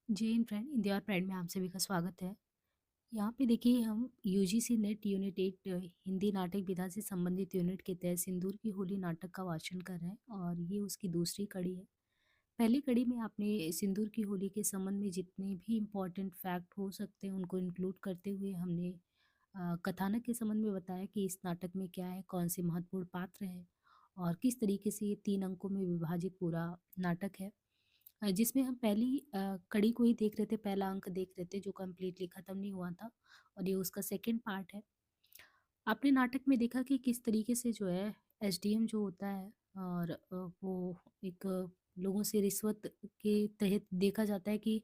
जी इन friend India और pride में आप सभी का स्वागत है। यहाँ पे देखिए हम यूजीसी नेट यूनिट 8 हिंदी नाटक विधा से संबंधित यूनिट के तहत सिंदूर की होली नाटक का वाचन कर रहे हैं और ये उसकी दूसरी कड़ी है। पहली कड़ी में आपने सिंदूर की होली के संबंध में जितने भी इम्पोर्टेंट फैक्ट हो सकते हैं उनको इंक्लूड करते हुए हमने कथानक के संबंध में बताया कि इस नाटक में क्या है, कौन से महत्वपूर्ण पात्र हैं और किस तरीके से ये 3 अंकों में विभाजित पूरा नाटक है। जिसमें हम पहली कड़ी को ही देख रहे थे, पहला अंक देख रहे थे जो कंप्लीटली खत्म नहीं हुआ था और ये उसका सेकंड पार्ट है। आपने नाटक में देखा कि किस तरीके से जो है एसडीएम जो होता है और वो एक लोगों से रिश्वत के तहत देखा जाता है कि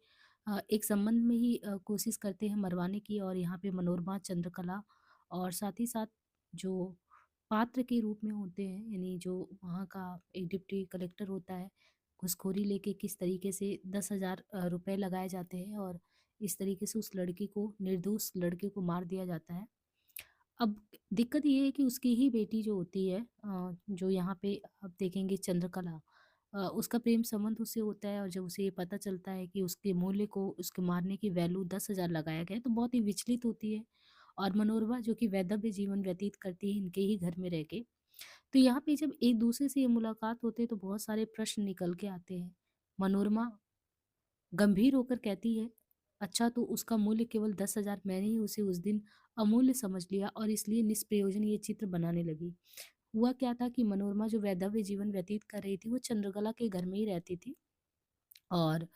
एक संबंध में ही कोशिश करते हैं मरवाने की और यहाँ पे मनोरमा चंद्रकला और साथ ही साथ जो पात्र के रूप में होते हैं यानी जो वहाँ का एक डिप्टी कलेक्टर होता है, घूसखोरी लेके किस तरीके से 10,000 रुपए लगाए जाते हैं और इस तरीके से उस लड़की को, निर्दोष लड़के को मार दिया जाता है। अब दिक्कत ये है कि उसकी ही बेटी जो होती है जो यहाँ पे आप देखेंगे चंद्रकला, उसका प्रेम संबंध उससे होता है और जब उसे ये पता चलता है कि उसके मूल्य को उसके मारने की वैल्यू 10,000 लगाया गया है तो बहुत ही विचलित होती है। और मनोरमा जो कि वैधव्य जीवन व्यतीत करती है इनके ही घर में रह के, तो यहाँ पे जब एक दूसरे से ये मुलाकात होते हैं तो बहुत सारे प्रश्न निकल के आते हैं। मनोरमा गंभीर होकर कहती है, अच्छा तो उसका मूल्य केवल 10,000, मैंने ही उसे उस दिन अमूल्य समझ लिया और इसलिए निष्प्रयोजन ये चित्र बनाने लगी। हुआ क्या था कि मनोरमा जो वैधव्य जीवन व्यतीत कर रही थी वो चंद्रकला के घर में ही रहती थी और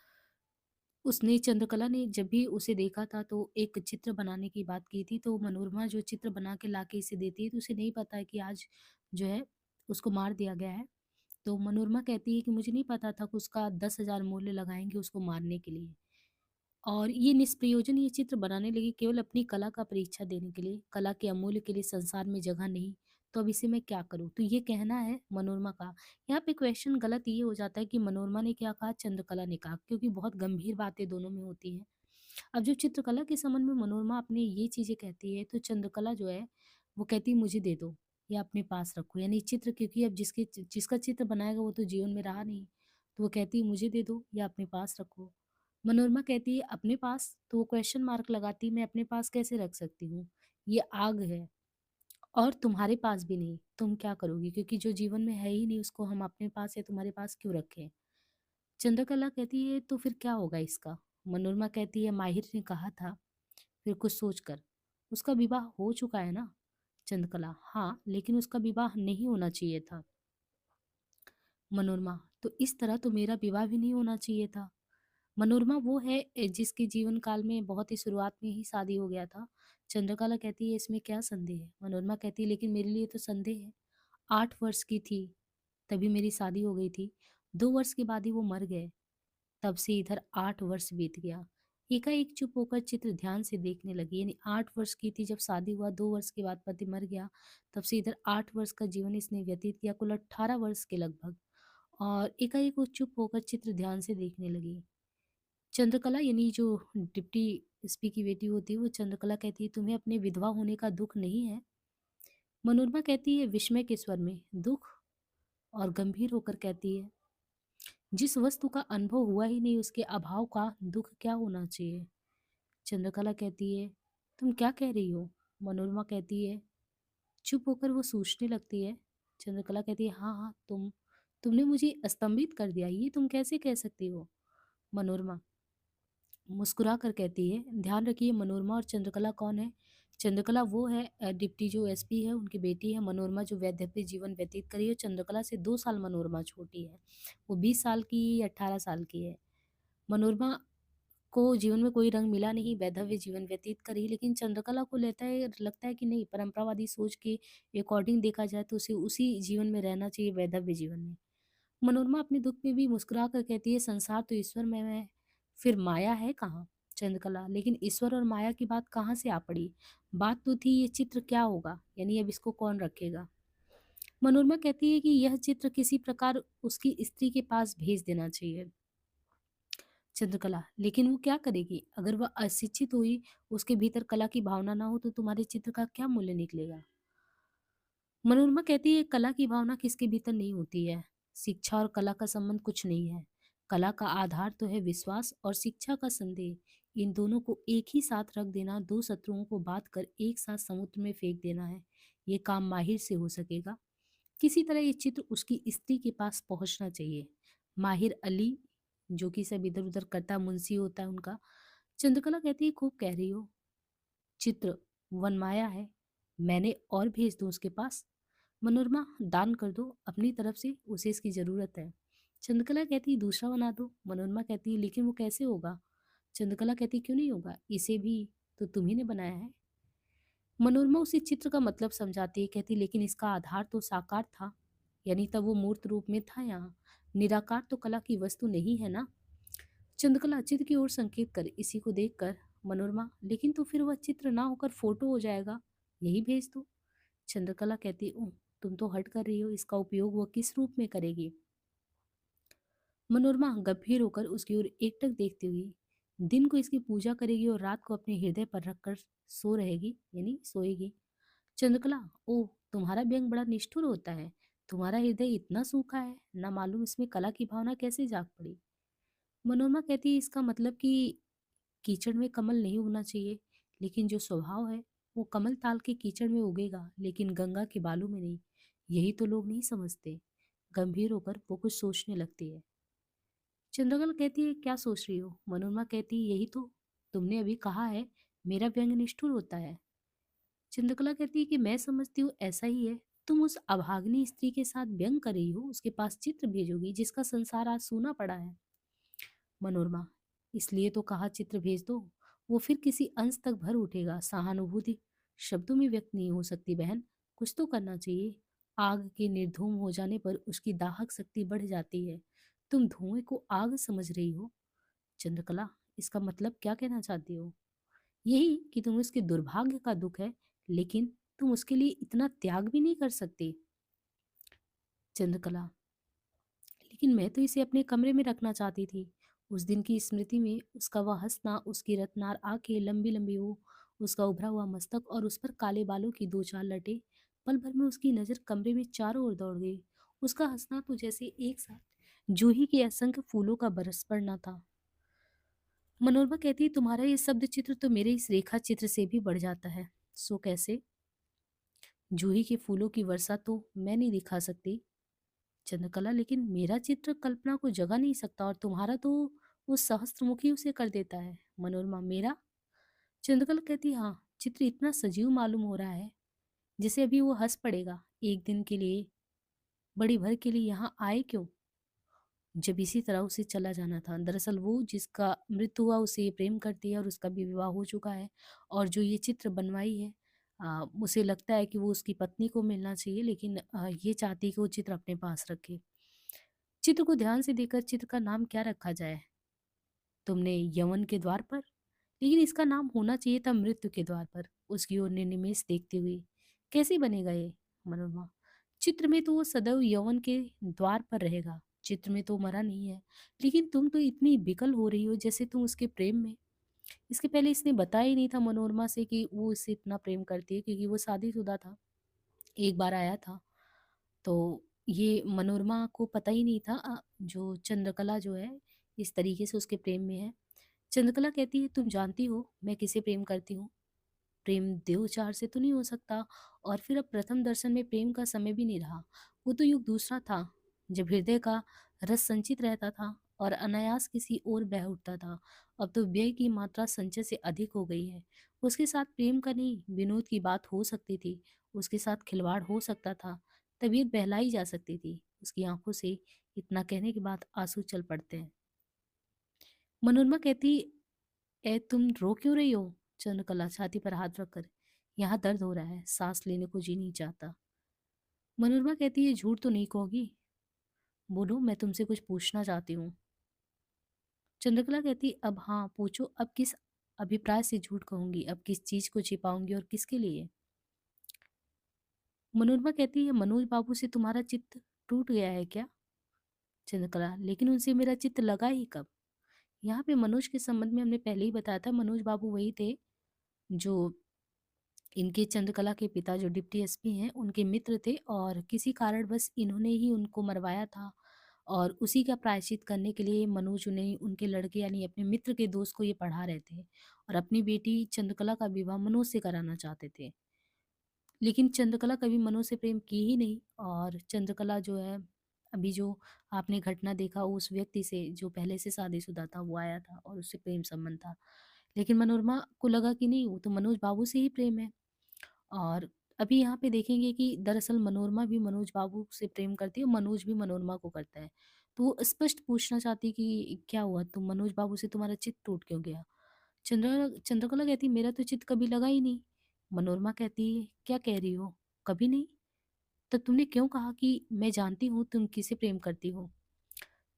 उसने चंद्रकला ने जब भी उसे देखा था तो एक चित्र बनाने की बात की थी, तो मनोरमा जो चित्र बना के लाके इसे देती है तो उसे नहीं पता है कि आज जो है उसको मार दिया गया है। तो मनोरमा कहती है कि मुझे नहीं पता था कि उसका 10,000 मूल्य लगाएँगे उसको मारने के लिए। और ये निष्प्रयोजन ये चित्र बनाने लगी केवल अपनी कला का परीक्षा देने के लिए, कला के अमूल्य के लिए संसार में जगह नहीं, तो अब इसे मैं क्या करूँ? तो ये कहना है मनोरमा का। यहाँ पे क्वेश्चन गलत ये हो जाता है कि मनोरमा ने क्या कहा, चंद्रकला ने कहा, क्योंकि बहुत गंभीर बातें दोनों में होती हैं। अब जो चित्रकला के संबंध में मनोरमा अपनी ये चीज़ें कहती है, तो चंद्रकला जो है, वो कहती है मुझे दे दो या अपने पास रखो। यानी चित्र क्योंकि अब जिसका चित्र बनाएगा वो तो जीवन में रहा नहीं, तो वो कहती है मुझे दे दो या अपने पास रखो। मनोरमा कहती है अपने पास, तो वो क्वेश्चन मार्क लगाती है मैं अपने पास कैसे रख सकती हूँ? ये आग है और तुम्हारे पास भी नहीं, तुम क्या करोगी? क्योंकि जो जीवन में है ही नहीं उसको हम अपने पास या तुम्हारे पास क्यों रखें? चंद्रकला कहती है तो फिर क्या होगा इसका? मनोरमा कहती है माहिर ने कहा था, फिर कुछ सोचकर, उसका विवाह हो चुका है ना? चंद्रकला हाँ, लेकिन उसका विवाह नहीं होना चाहिए था। मनोरमा तो इस तरह तो मेरा विवाह भी नहीं होना चाहिए था। मनोरमा वो है जिसके जीवन काल में बहुत ही शुरुआत में ही शादी हो गया था। चंद्रकला कहती है इसमें क्या संदेह है? मनोरमा कहती है लेकिन मेरे लिए तो संदेह है। 8 वर्ष की थी, तभी मेरी शादी हो गई थी। 2 वर्ष के बाद ही वो मर गए। तब से इधर 8 वर्ष बीत गया। एकाएक चुप होकर चित्र ध्यान से देखने लगी। यानी 8 वर्ष की थी जब शादी हुआ, 2 वर्ष के बाद पति मर गया। तब से इधर 8 वर्ष का जीवन इसने व्यतीत किया, कुल 18 वर्ष के लगभग। और एकाएक वो चुप होकर चित्र ध्यान से देखने लगी। चंद्रकला यानी जो डिप्टी एसपी की बेटी होती है वो चंद्रकला कहती है तुम्हें अपने विधवा होने का दुख नहीं है? मनोरमा कहती है विस्मय के स्वर में दुख, और गंभीर होकर कहती है जिस वस्तु का अनुभव हुआ ही नहीं उसके अभाव का दुख क्या होना चाहिए? चंद्रकला कहती है तुम क्या कह रही हो? मनोरमा कहती है चुप होकर वो सोचने लगती है। चंद्रकला कहती है हाँ हाँ, तुमने मुझे स्तंभित कर दिया, ये तुम कैसे कह सकती हो? मनोरमा मुस्कुरा कर कहती है ध्यान रखिए मनोरमा और चंद्रकला कौन है? चंद्रकला वो है डिप्टी जो एसपी है उनकी बेटी है। मनोरमा जो वैधव्य जीवन व्यतीत करी है, चंद्रकला से 2 साल मनोरमा छोटी है। वो 20 साल की 18 साल की है। मनोरमा को जीवन में कोई रंग मिला नहीं, वैधव्य जीवन व्यतीत करी, लेकिन चंद्रकला को लगता है कि नहीं, परंपरावादी सोच के अकॉर्डिंग देखा जाए तो उसे उसी जीवन में रहना चाहिए, वैधव्य जीवन में। मनोरमा अपने दुख में भी मुस्कुरा कर कहती है संसार तो ईश्वर में है, फिर माया है कहाँ? चंद्रकला लेकिन ईश्वर और माया की बात कहाँ से आ पड़ी? बात तो थी ये चित्र क्या होगा, यानी अब इसको कौन रखेगा? मनोरमा कहती है कि यह चित्र किसी प्रकार उसकी स्त्री के पास भेज देना चाहिए। चंद्रकला लेकिन वो क्या करेगी? अगर वह अशिक्षित हुई, उसके भीतर कला की भावना ना हो तो तुम्हारे चित्र का क्या मूल्य निकलेगा? मनोरमा कहती है कला की भावना किसके भीतर नहीं होती है। शिक्षा और कला का संबंध कुछ नहीं है। कला का आधार तो है विश्वास और शिक्षा का संदेह। इन दोनों को एक ही साथ रख देना, दो शत्रुओं को बात कर एक साथ समुद्र में फेंक देना है। ये काम माहिर से हो सकेगा। किसी तरह ये चित्र उसकी स्त्री के पास पहुंचना चाहिए। माहिर अली, जो कि सब इधर उधर करता मुंशी होता है उनका। चंद्रकला कहती है, खूब कह रही हो, चित्र वनमाया है, मैंने और भेज दूं उसके पास। मनोरमा, दान कर दो अपनी तरफ से, उसे इसकी जरूरत है। चंद्रकला कहती है, दूसरा बना दो। मनोरमा कहती है, लेकिन वो कैसे होगा? चंद्रकला कहती है, क्यों नहीं होगा, इसे भी तो तुम्ही ने बनाया है। मनोरमा उसे चित्र का मतलब समझाती है, कहती, लेकिन इसका आधार तो साकार था, यानी तब वो मूर्त रूप में था। यहाँ निराकार तो कला की वस्तु नहीं है ना। चंद्रकला चित्र की ओर संकेत कर इसी को देखकर। मनोरमा, लेकिन तो फिर वह चित्र ना होकर फोटो हो जाएगा, यही भेज दो। चंद्रकला कहती, ओह, तुम तो हट कर रही हो, इसका उपयोग वह किस रूप में करेगी? मनोरमा गंभीर होकर उसकी ओर एकटक देखती हुई, दिन को इसकी पूजा करेगी और रात को अपने हृदय पर रखकर सो रहेगी, यानी सोएगी। चंद्रकला, ओह, तुम्हारा व्यंग बड़ा निष्ठुर होता है। तुम्हारा हृदय इतना सूखा है, ना मालूम इसमें कला की भावना कैसे जाग पड़ी। मनोरमा कहती है, इसका मतलब कि कीचड़ में कमल नहीं उगना चाहिए, लेकिन जो स्वभाव है वो कमल ताल के कीचड़ में उगेगा, लेकिन गंगा के बालू में नहीं। यही तो लोग नहीं समझते। गंभीर होकर वो कुछ सोचने लगती है। चंद्रकला कहती है, क्या सोच रही हो? मनोरमा कहती है, यही तो तुमने अभी कहा है, मेरा व्यंग निष्ठुर होता है। चंद्रकला कहती है कि मैं समझती हूँ ऐसा ही है। तुम उस अभागिनी स्त्री के साथ व्यंग कर रही हो, उसके पास चित्र भेजोगी जिसका संसार आज सूना पड़ा है। मनोरमा, इसलिए तो कहा चित्र भेज दो, वो फिर किसी अंश तक भर उठेगा। सहानुभूति शब्दों में व्यक्त नहीं हो सकती बहन, कुछ तो करना चाहिए। आग के निर्धूम हो जाने पर उसकी दाहक शक्ति बढ़ जाती है। तुम धुएं को आग समझ रही हो। चंद्रकला, इसका मतलब क्या कहना चाहती हो? यही कि तुम उसके दुर्भाग्य का दुख है, लेकिन तुम उसके लिए इतना त्याग भी नहीं कर सकती। चंद्रकला, लेकिन मैं तो इसे अपने कमरे में रखना चाहती थी। उस दिन की स्मृति में उसका वह हंसना, उसकी रत्नार आंखें, लंबी लंबी वो, उसका उभरा हुआ मस्तक और उस पर काले बालों की दो चार लटें। पल भर में उसकी नजर कमरे में चारों ओर दौड़ गई। उसका हंसना तो जैसे एक साथ जूही के असंख्य फूलों का बरस पड़ना था। मनोरमा कहती है, तुम्हारा ये शब्द चित्र तो मेरे इस रेखा चित्र से भी बढ़ जाता है। सो कैसे? जूही के फूलों की वर्षा तो मैं नहीं दिखा सकती। चंद्रकला, लेकिन मेरा चित्र कल्पना को जगा नहीं सकता और तुम्हारा तो उस सहस्त्रमुखी उसे कर देता है। मनोरमा, मेरा? चंद्रकला कहती, हाँ, चित्र इतना सजीव मालूम हो रहा है, जैसे अभी वो हंस पड़ेगा। एक दिन के लिए, बड़ी भर के लिए यहाँ आए क्यों, जब इसी तरह उसे चला जाना था? दरअसल वो जिसका मृत्यु हुआ उसे ये प्रेम करती है और उसका भी विवाह हो चुका है। और जो ये चित्र बनवाई है, उसे लगता है कि वो उसकी पत्नी को मिलना चाहिए, लेकिन ये चाहती है कि वो चित्र अपने पास रखे। चित्र को ध्यान से देखकर चित्र का नाम क्या रखा जाए? तुमने यवन के द्वार पर, लेकिन इसका नाम होना चाहिए था मृत्यु के द्वार पर। उसकी ओर ने निमेष देखती हुई, कैसे बनेगा ये? मनोरमा, चित्र में तो वो सदैव यवन के द्वार पर रहेगा, चित्र में तो मरा नहीं है। लेकिन तुम तो इतनी विकल हो रही हो जैसे तुम उसके प्रेम में। इसके पहले इसने बताया ही नहीं था मनोरमा से कि वो इससे इतना प्रेम करती है, क्योंकि वो शादीशुदा था, एक बार आया था। तो ये मनोरमा को पता ही नहीं था जो चंद्रकला जो है इस तरीके से उसके प्रेम में है। चंद्रकला कहती है, तुम जानती हो मैं किसे प्रेम करती हूँ? प्रेम दो चार से तो नहीं हो सकता। और फिर अब प्रथम दर्शन में प्रेम का समय भी नहीं रहा। वो तो युग दूसरा था, जब हृदय का रस संचित रहता था और अनायास किसी और बह उठता था। अब तो व्यय की मात्रा संचय से अधिक हो गई है। उसके साथ प्रेम का नहीं, विनोद की बात हो सकती थी। उसके साथ खिलवाड़ हो सकता था, तबीयत बहलाई जा सकती थी। उसकी आंखों से इतना कहने के बाद आंसू चल पड़ते हैं। मनोरमा कहती, ए, तुम रो क्यों रही हो? चंद्रकला छाती पर हाथ रखकर, यहाँ दर्द हो रहा है, सांस लेने को जी नहीं चाहता। मनोरमा कहती है, झूठ तो नहीं कहोगी? बोलो, मैं तुमसे कुछ पूछना चाहती हूँ। चंद्रकला कहती, अब हाँ पूछो, अब किस अभिप्राय से झूठ कहूंगी, अब किस चीज को छिपाऊंगी और किसके लिए? मनोरमा कहती है, मनोज बाबू से तुम्हारा चित्त टूट गया है क्या? चंद्रकला, लेकिन उनसे मेरा चित्त लगा ही कब? यहाँ पे मनोज के संबंध में हमने पहले ही बताया था। मनोज बाबू वही थे जो इनके, चंद्रकला के पिता जो डिप्टी एसपी हैं, उनके मित्र थे और किसी कारण बस इन्होंने ही उनको मरवाया था। और उसी का प्रायश्चित करने के लिए मनोज उन्हें उनके लड़के यानी अपने मित्र के दोस्त को ये पढ़ा रहे थे और अपनी बेटी चंद्रकला का विवाह मनोज से कराना चाहते थे। लेकिन चंद्रकला कभी मनोज से प्रेम की ही नहीं और चंद्रकला जो है, अभी जो आपने घटना देखा उस व्यक्ति से जो पहले से शादीशुदा था वो आया था और उससे प्रेम संबंध था। लेकिन मनोरमा को लगा कि नहीं, वो तो मनोज बाबू से ही प्रेम है। और अभी यहाँ पे देखेंगे कि दरअसल मनोरमा भी मनोज बाबू से प्रेम करती है और मनोज भी मनोरमा को करता है। तो वो स्पष्ट पूछना चाहती है कि क्या हुआ, तुम मनोज बाबू से तुम्हारा चित्त टूट क्यों गया? चंद्रकला कहती, मेरा तो चित्त कभी लगा ही नहीं। मनोरमा कहती है, क्या कह रही हो? कभी नहीं? तब तुमने क्यों कहा कि मैं जानती हूँ तुम किसे प्रेम करती हो?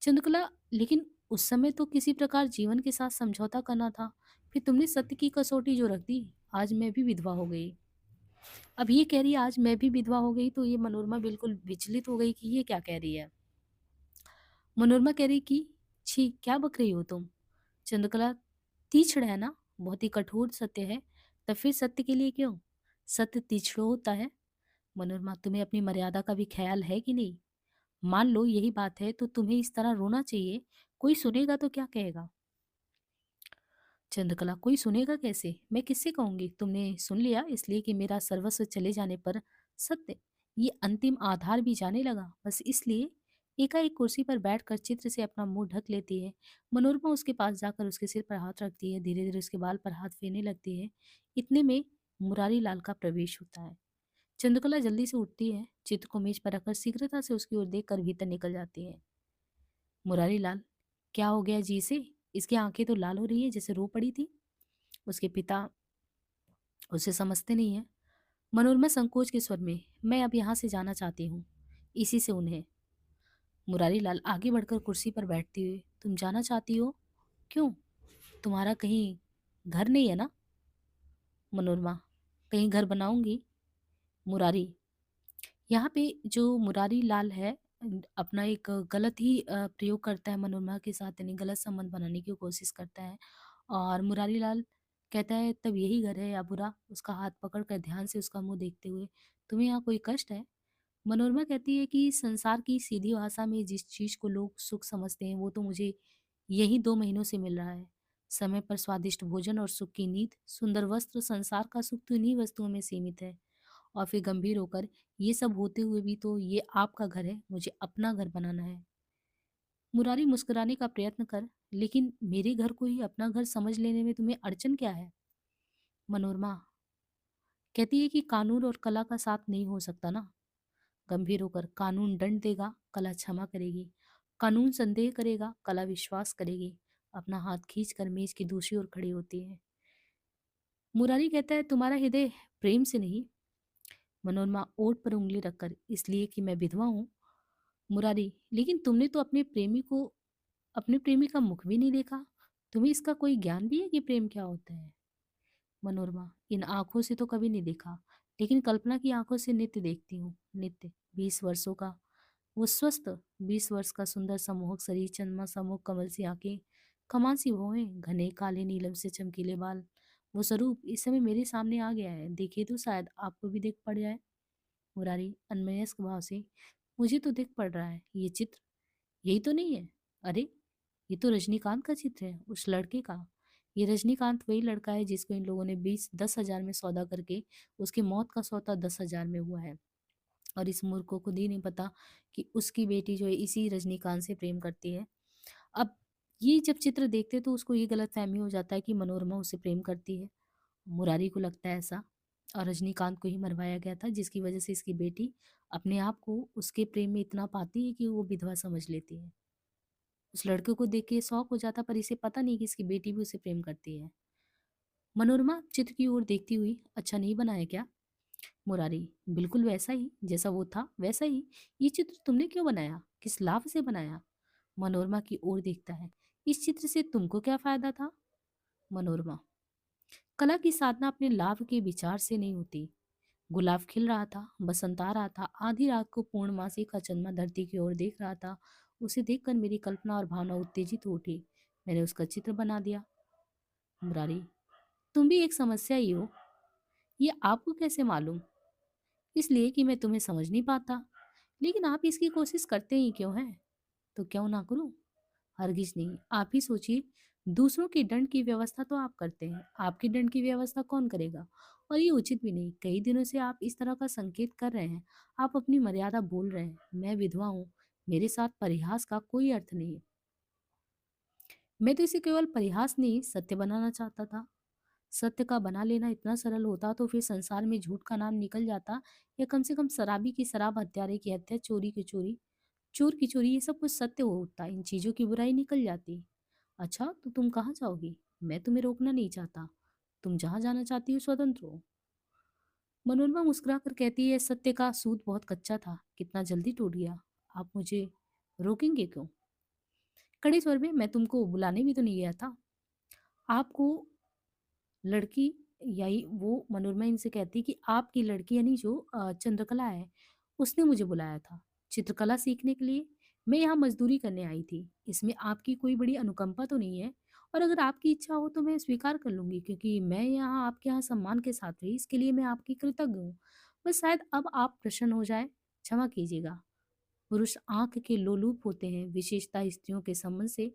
चंद्रकला, लेकिन उस समय तो किसी प्रकार जीवन के साथ समझौता करना था। फिर तुमने सत्य की कसौटी जो रख दी। आज मैं भी विधवा हो गई। अब ये कह रही है आज मैं भी विधवा हो गई, तो ये मनोरमा बिल्कुल विचलित हो गई कि ये क्या कह रही है। मनोरमा कह रही कि छी, क्या बक रही हो तुम? चंद्रकला, तीक्ष्ण है ना, बहुत ही कठोर सत्य है। तब फिर सत्य के लिए क्यों? सत्य तीक्ष्ण होता है। मनोरमा, तुम्हें अपनी मर्यादा का भी ख्याल है कि नहीं? मान लो यही बात है तो तुम्हें इस तरह रोना चाहिए। कोई सुनेगा तो क्या कहेगा? चंद्रकला, कोई सुनेगा कैसे? मैं किससे कहूंगी? तुमने सुन लिया इसलिए कि मेरा सर्वस्व चले जाने पर सत्य, ये अंतिम आधार भी जाने लगा, बस इसलिए? एकाएक कुर्सी पर बैठकर चित्र से अपना मुंह ढक लेती है। मनोरमा उसके पास जाकर उसके सिर पर हाथ रखती है, धीरे धीरे उसके बाल पर हाथ फेरने लगती है। इतने में मुरारी लाल का प्रवेश होता है। चंद्रकला जल्दी से उठती है, चित्र को मेज पर रखकर शीघ्रता से उसकी ओर देखकर भीतर निकल जाती है। मुरारी लाल, क्या हो गया जी से? इसकी आंखें तो लाल हो रही है जैसे रो पड़ी थी। उसके पिता उसे समझते नहीं है। मनोरमा संकोच के स्वर में, मैं अब यहाँ से जाना चाहती हूँ, इसी से उन्हें। मुरारी लाल आगे बढ़कर कुर्सी पर बैठती हुई, तुम जाना चाहती हो? क्यों? तुम्हारा कहीं घर नहीं है ना? मनोरमा, कहीं घर बनाऊंगी। मुरारी, यहाँ पे जो मुरारी लाल है अपना एक गलत ही प्रयोग करता है मनोरमा के साथ, यानी गलत संबंध बनाने की कोशिश करता है। और मुरारी लाल कहता है, तब यही घर है या बुरा? उसका हाथ पकड़कर ध्यान से उसका मुंह देखते हुए, तुम्हें यहाँ कोई कष्ट है? मनोरमा कहती है कि संसार की सीधी भाषा में जिस चीज को लोग सुख समझते हैं वो तो मुझे यही 2 महीनों से मिल रहा है। समय पर स्वादिष्ट भोजन और सुख की नींद, सुंदर वस्त्र, संसार का सुख तो इन्हीं वस्तुओं में सीमित है। और फिर गंभीर होकर, ये सब होते हुए भी तो ये आपका घर है, मुझे अपना घर बनाना है। मुरारी मुस्कुराने का प्रयत्न कर, लेकिन मेरे घर को ही अपना घर समझ लेने में तुम्हें अड़चन क्या है? मनोरमा कहती है कि कानून और कला का साथ नहीं हो सकता ना। गंभीर होकर, कानून दंड देगा, कला क्षमा करेगी। कानून संदेह करेगा, कला विश्वास करेगी। अपना हाथ खींचकर मेज की दूसरी ओर खड़ी होती है। मुरारी कहता है, तुम्हारा हृदय प्रेम से नहीं। मनोरमा ओठ पर उंगली रखकर, इसलिए कि मैं विधवा हूँ। मुरारी, लेकिन तुमने तो अपने प्रेमी का मुख भी नहीं देखा। तुम्हें इसका कोई ज्ञान भी है कि प्रेम क्या होता है? मनोरमा, इन आंखों से तो कभी नहीं देखा, लेकिन कल्पना की आंखों से नित्य देखती हूँ, नित्य। 20 वर्षों का वो स्वस्थ, 20 वर्ष का सुंदर सम्मोहक शरीर, चंद्रमा सम्मुख, कमल सी आंखें, कमान सी भौहें, घने काले नीलम से चमकीले बाल, वो स्वरूप इस समय मेरे सामने आ गया है। देखिए तो शायद आपको भी दिख पड़ जाए। मुरारी अन्वयस्क भाव से, मुझे तो दिख पड़ रहा है। ये चित्र यही तो नहीं है? अरे, ये तो रजनीकांत का चित्र है, उस लड़के का। ये रजनीकांत वही लड़का है जिसको इन लोगों ने 10,000 में सौदा करके उसकी मौत का सौदा 10,000 में हुआ है। और इस मूर्ख को खुद ही नहीं पता कि उसकी बेटी जो है इसी रजनीकांत से प्रेम करती है। अब ये जब चित्र देखते तो उसको ये गलत फहमी हो जाता है कि मनोरमा उससे प्रेम करती है। मुरारी को लगता है ऐसा, और रजनीकांत को ही मरवाया गया था जिसकी वजह से इसकी बेटी अपने आप को उसके प्रेम में इतना पाती है कि वो विधवा समझ लेती है। उस लड़के को देख के शौक हो जाता, पर इसे पता नहीं कि इसकी बेटी भी उसे प्रेम करती है। मनोरमा चित्र की ओर देखती हुई, अच्छा नहीं बनाया क्या? मुरारी, बिल्कुल वैसा ही जैसा वो था वैसा ही। ये चित्र तुमने क्यों बनाया, किस लाभ से बनाया? मनोरमा की ओर देखता है, इस चित्र से तुमको क्या फायदा था? मनोरमा, कला की साधना अपने लाभ के विचार से नहीं होती। गुलाब खिल रहा था, बसंत आ रहा था, आधी रात को पूर्णमासी का चंद्रमा धरती की ओर देख रहा था। उसे देखकर मेरी कल्पना और भावना उत्तेजित हो उठी। मैंने उसका चित्र बना दिया। मुरारी, तुम भी एक समस्या ही हो। ये आपको कैसे मालूम? इसलिए कि मैं तुम्हें समझ नहीं पाता। लेकिन आप इसकी कोशिश करते ही क्यों हैं? तो क्यों ना करूं? हरगिज नहीं, आप ही सोचिए। दूसरों के दंड की व्यवस्था तो आप करते हैं, आपके दंड की व्यवस्था कौन करेगा? और ये उचित भी नहीं। कई दिनों से आप इस तरह का संकेत कर रहे हैं, आप अपनी मर्यादा बोल रहे हैं। मैं विधवा हूँ, मेरे साथ परिहास का कोई अर्थ नहीं है। मैं तो इसे केवल परिहास नहीं, सत्य बनाना चाहता था। सत्य का बना लेना इतना सरल होता तो फिर संसार में झूठ का नाम निकल जाता, या कम से कम शराबी की शराब, हत्यारे की हत्या, चोरी की चोरी, चोर की चोरी, ये सब कुछ सत्य हो उठता, इन चीजों की बुराई निकल जाती। अच्छा, तो तुम कहाँ जाओगी? मैं तुम्हें रोकना नहीं चाहता, तुम जहाँ जाना चाहती हो स्वतंत्र हो। मनोरमा मुस्कुरा कर कहती है, सत्य का सूत बहुत कच्चा था, कितना जल्दी टूट गया। आप मुझे रोकेंगे क्यों? कड़े स्वर में, मैं तुमको बुलाने भी तो नहीं गया था। आपको लड़की, यही वो मनोरमा इनसे कहती कि आपकी लड़की यानी जो चंद्रकला है, उसने मुझे बुलाया था चित्रकला सीखने के लिए। मैं यहाँ मजदूरी करने आई थी, इसमें आपकी कोई बड़ी अनुकंपा तो नहीं है। और अगर आपकी इच्छा हो तो मैं स्वीकार कर लूंगी, क्योंकि मैं यहाँ आपके यहाँ सम्मान के साथ रही, इसके लिए मैं आपकी कृतज्ञ हूँ। बस शायद अब आप प्रसन्न हो जाए, क्षमा कीजिएगा। पुरुष आंख के लोलुप होते हैं, विशेषता स्त्रियों के संबंध से।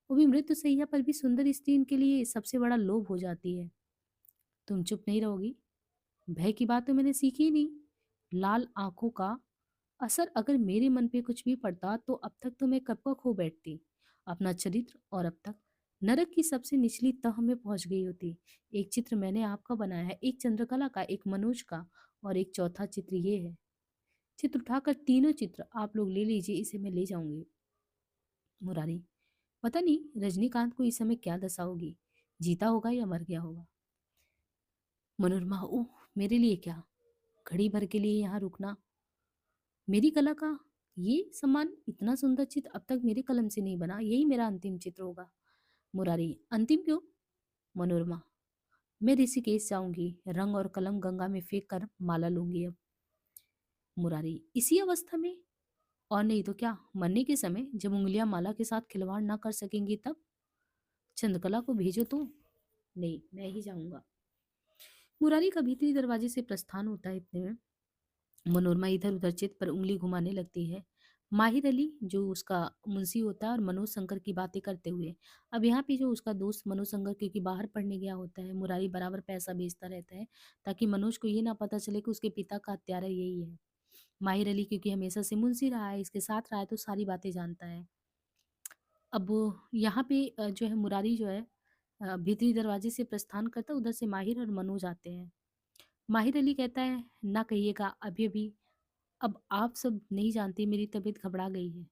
वो भी मृत्यु सैया पर भी सुंदर स्त्री इनके लिए सबसे बड़ा लोभ हो जाती है। तुम चुप नहीं रहोगी? भय की बात तो मैंने सीखी ही नहीं। लाल आंखों का असर अगर मेरे मन पे कुछ भी पड़ता तो अब तक तो मैं कब का खो बैठती अपना चरित्र, और अब तक नरक की सबसे निचली तह में पहुंच गई होती। एक चित्र मैंने आपका बनाया है, एक चंद्रकला का, एक मनोज का, और एक चौथा चित्र ये है। चित्र उठाकर तीनों चित्र आप लोग ले लीजिए, इसे मैं ले जाऊंगी। मुरारी, पता नहीं रजनीकांत को इस समय क्या दशा होगी, जीता होगा या मर गया होगा। मनोरमा, ओह, मेरे लिए क्या? घड़ी भर के लिए यहाँ रुकना? मेरी कला का ये सम्मान, इतना सुंदर चित्र अब तक मेरे कलम से नहीं बना, यही मेरा अंतिम चित्र होगा। मुरारी, अंतिम क्यों? मनोरमा, मैं ऋषिकेश जाऊंगी, रंग और कलम गंगा में फेंक कर माला लूंगी अब। मुरारी, इसी अवस्था में? और नहीं तो क्या, मरने के समय जब उंगलियां माला के साथ खिलवाड़ ना कर सकेंगी तब? चंद्रकला को भेजो तो। नहीं, मैं ही जाऊंगा। मुरारी का भीतरी दरवाजे से प्रस्थान होता है। इतने में मनोरमा इधर उधर चित पर उंगली घुमाने लगती है। माहिर अली जो उसका मुंशी होता है और मनोज शंकर की बातें करते हुए, अब यहाँ पे जो उसका दोस्त मनोज शंकर क्योंकि बाहर पढ़ने गया होता है, मुरारी बराबर पैसा भेजता रहता है ताकि मनोज को ये ना पता चले कि उसके पिता का हत्यारा यही है। माहिर अली क्योंकि हमेशा से मुंशी रहा है, इसके साथ रहा है, तो सारी बातें जानता है। अब यहाँ पे जो है मुरारी जो है भीतरी दरवाजे से प्रस्थान करता है, उधर से माहिर और मनोज आते हैं। माहिर अली कहता है, ना कहिएगा, अभी अभी, अब आप सब नहीं जानते, मेरी तबीयत घबरा गई है।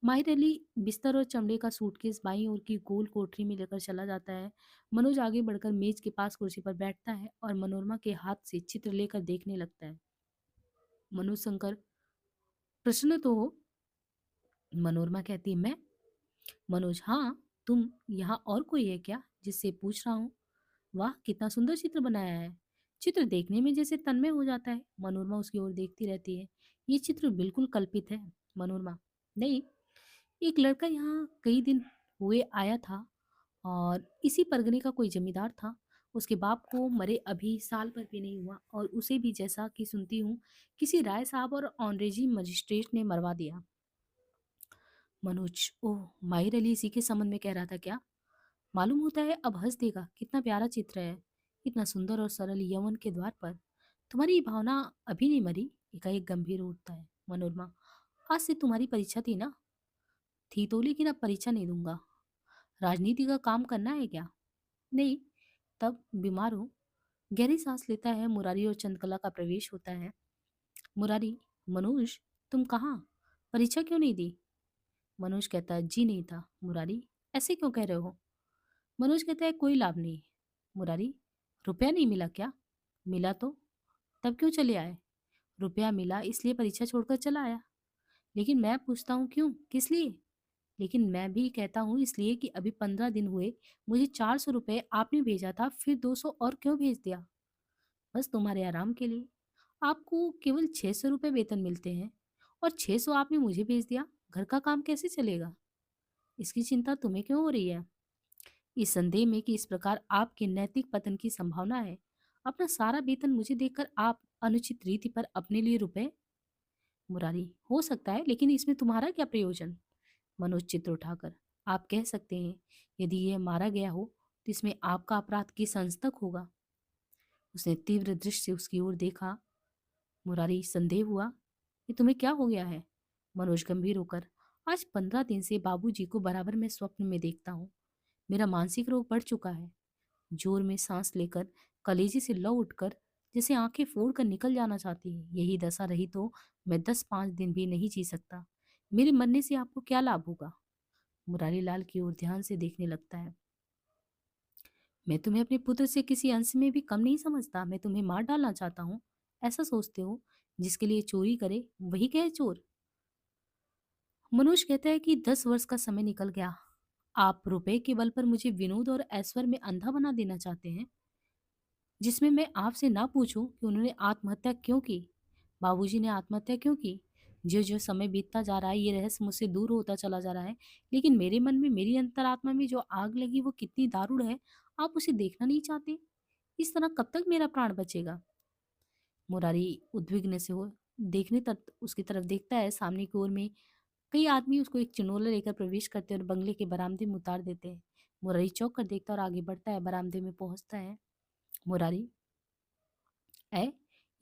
माहिर अली बिस्तर और चमड़े का सूटकेस बाईं ओर की गोल कोठरी में लेकर चला जाता है। मनोज आगे बढ़कर मेज के पास कुर्सी पर बैठता है और मनोरमा के हाथ से चित्र लेकर देखने लगता है। मनोज शंकर, प्रश्न तो हो? मनोरमा कहती, मैं? मनोज, हाँ, तुम। यहाँ और कोई है क्या जिससे पूछ रहा हूँ? वाह, कितना सुंदर चित्र बनाया है। चित्र देखने में जैसे तन्मय हो जाता है। मनोरमा उसकी ओर देखती रहती है। ये चित्र बिल्कुल कल्पित है। मनोरमा, नहीं, एक लड़का यहाँ कई दिन हुए आया था, और इसी परगने का कोई जमींदार था। उसके बाप को मरे अभी साल भर भी नहीं हुआ, और उसे भी, जैसा कि सुनती हूँ, किसी राय साहब और ऑनरेजी मजिस्ट्रेट ने मरवा दिया। मनोज, ओह, माहिर अली इसी के संबंध में कह रहा था क्या? मालूम होता है अब हंस देगा, कितना प्यारा चित्र है, इतना सुंदर और सरल यौवन के द्वार पर। तुम्हारी ये भावना अभी नहीं मरी? एकाएक गंभीर उठता है। मनोरमा, आज से तुम्हारी परीक्षा थी ना? थी तो, लेकिन अब परीक्षा नहीं दूंगा। राजनीति का काम करना है क्या? नहीं, तब बीमार हूँ। गहरी सांस लेता है मुरारी और चंद्रकला का प्रवेश होता है। मुरारी, मनोज, तुम कहाँ? परीक्षा क्यों नहीं दी? मनोज कहता है, जी नहीं था। मुरारी, ऐसे क्यों कह रहे हो? मनोज कहता है, कोई लाभ नहीं। मुरारी, रुपया नहीं मिला क्या? मिला तो, तब क्यों चले आए? रुपया मिला इसलिए परीक्षा छोड़कर चला आया। लेकिन मैं पूछता हूँ, क्यों, किस लिए? लेकिन मैं भी कहता हूँ इसलिए कि अभी 15 दिन हुए, मुझे 400 रुपये आपने भेजा था, फिर 200 और क्यों भेज दिया? बस तुम्हारे आराम के लिए। आपको केवल 600 रुपये वेतन मिलते हैं, और 600 आपने मुझे भेज दिया। घर का काम कैसे चलेगा? इसकी चिंता तुम्हें क्यों हो रही है? इस संदेह में कि इस प्रकार आपके नैतिक पतन की संभावना है, अपना सारा वेतन मुझे देकर आप अनुचित रीति पर अपने लिए रुपए? मुरारी, हो सकता है, लेकिन इसमें तुम्हारा क्या प्रयोजन? मनोज चित्र उठाकर, आप कह सकते हैं, यदि यह मारा गया हो तो इसमें आपका अपराध किस अंश तक होगा? उसने तीव्र दृष्टि से उसकी ओर देखा। मुरारी संदेह हुआ, ये तुम्हें क्या हो गया है? मनोज गंभीर होकर, आज 15 दिन से बाबूजी को बराबर मैं स्वप्न में देखता हूँ। मेरा मानसिक रोग बढ़ चुका है। जोर में सांस लेकर कलेजे से लौ उठकर जैसे आंखें फोड़ कर निकल जाना चाहती है। यही दशा रही तो मैं 10-5 दिन भी नहीं जी सकता। मेरे मरने से आपको क्या लाभ होगा? मुरारी लाल की ओर ध्यान से देखने लगता है। मैं तुम्हें अपने पुत्र से किसी अंश में भी कम नहीं समझता। मैं तुम्हें मार डालना चाहता हूँ, ऐसा सोचते हो? जिसके लिए चोरी करे वही कहे चोर। मनोज कहता है कि 10 वर्ष का समय निकल गया। आप रुपए के बल पर मुझे विनोद और ऐश्वर्य में अंधा बना देना चाहते हैं, जिसमें मैं आपसे ना पूछूं कि उन्होंने आत्महत्या क्यों की। बाबूजी ने आत्महत्या क्यों की? जो जो समय बीतता जा रहा है ये रहस्य मुझसे दूर होता चला जा रहा है, लेकिन मेरे मन में, मेरी अंतरात्मा में जो आग लगी वो कितनी दारुण है, आप उसे देखना नहीं चाहते? इस तरह कब तक मेरा प्राण बचेगा? मुरारी उद्विग्न से हो देखने तक उसकी तरफ देखता है। सामने की ओर में कई आदमी उसको एक चिनोला लेकर प्रवेश करते हैं और बंगले के बरामदे में उतार देते हैं। मुरारी चौंक कर देखता है और आगे बढ़ता है, बरामदे में पहुंचता है। मुरारी, है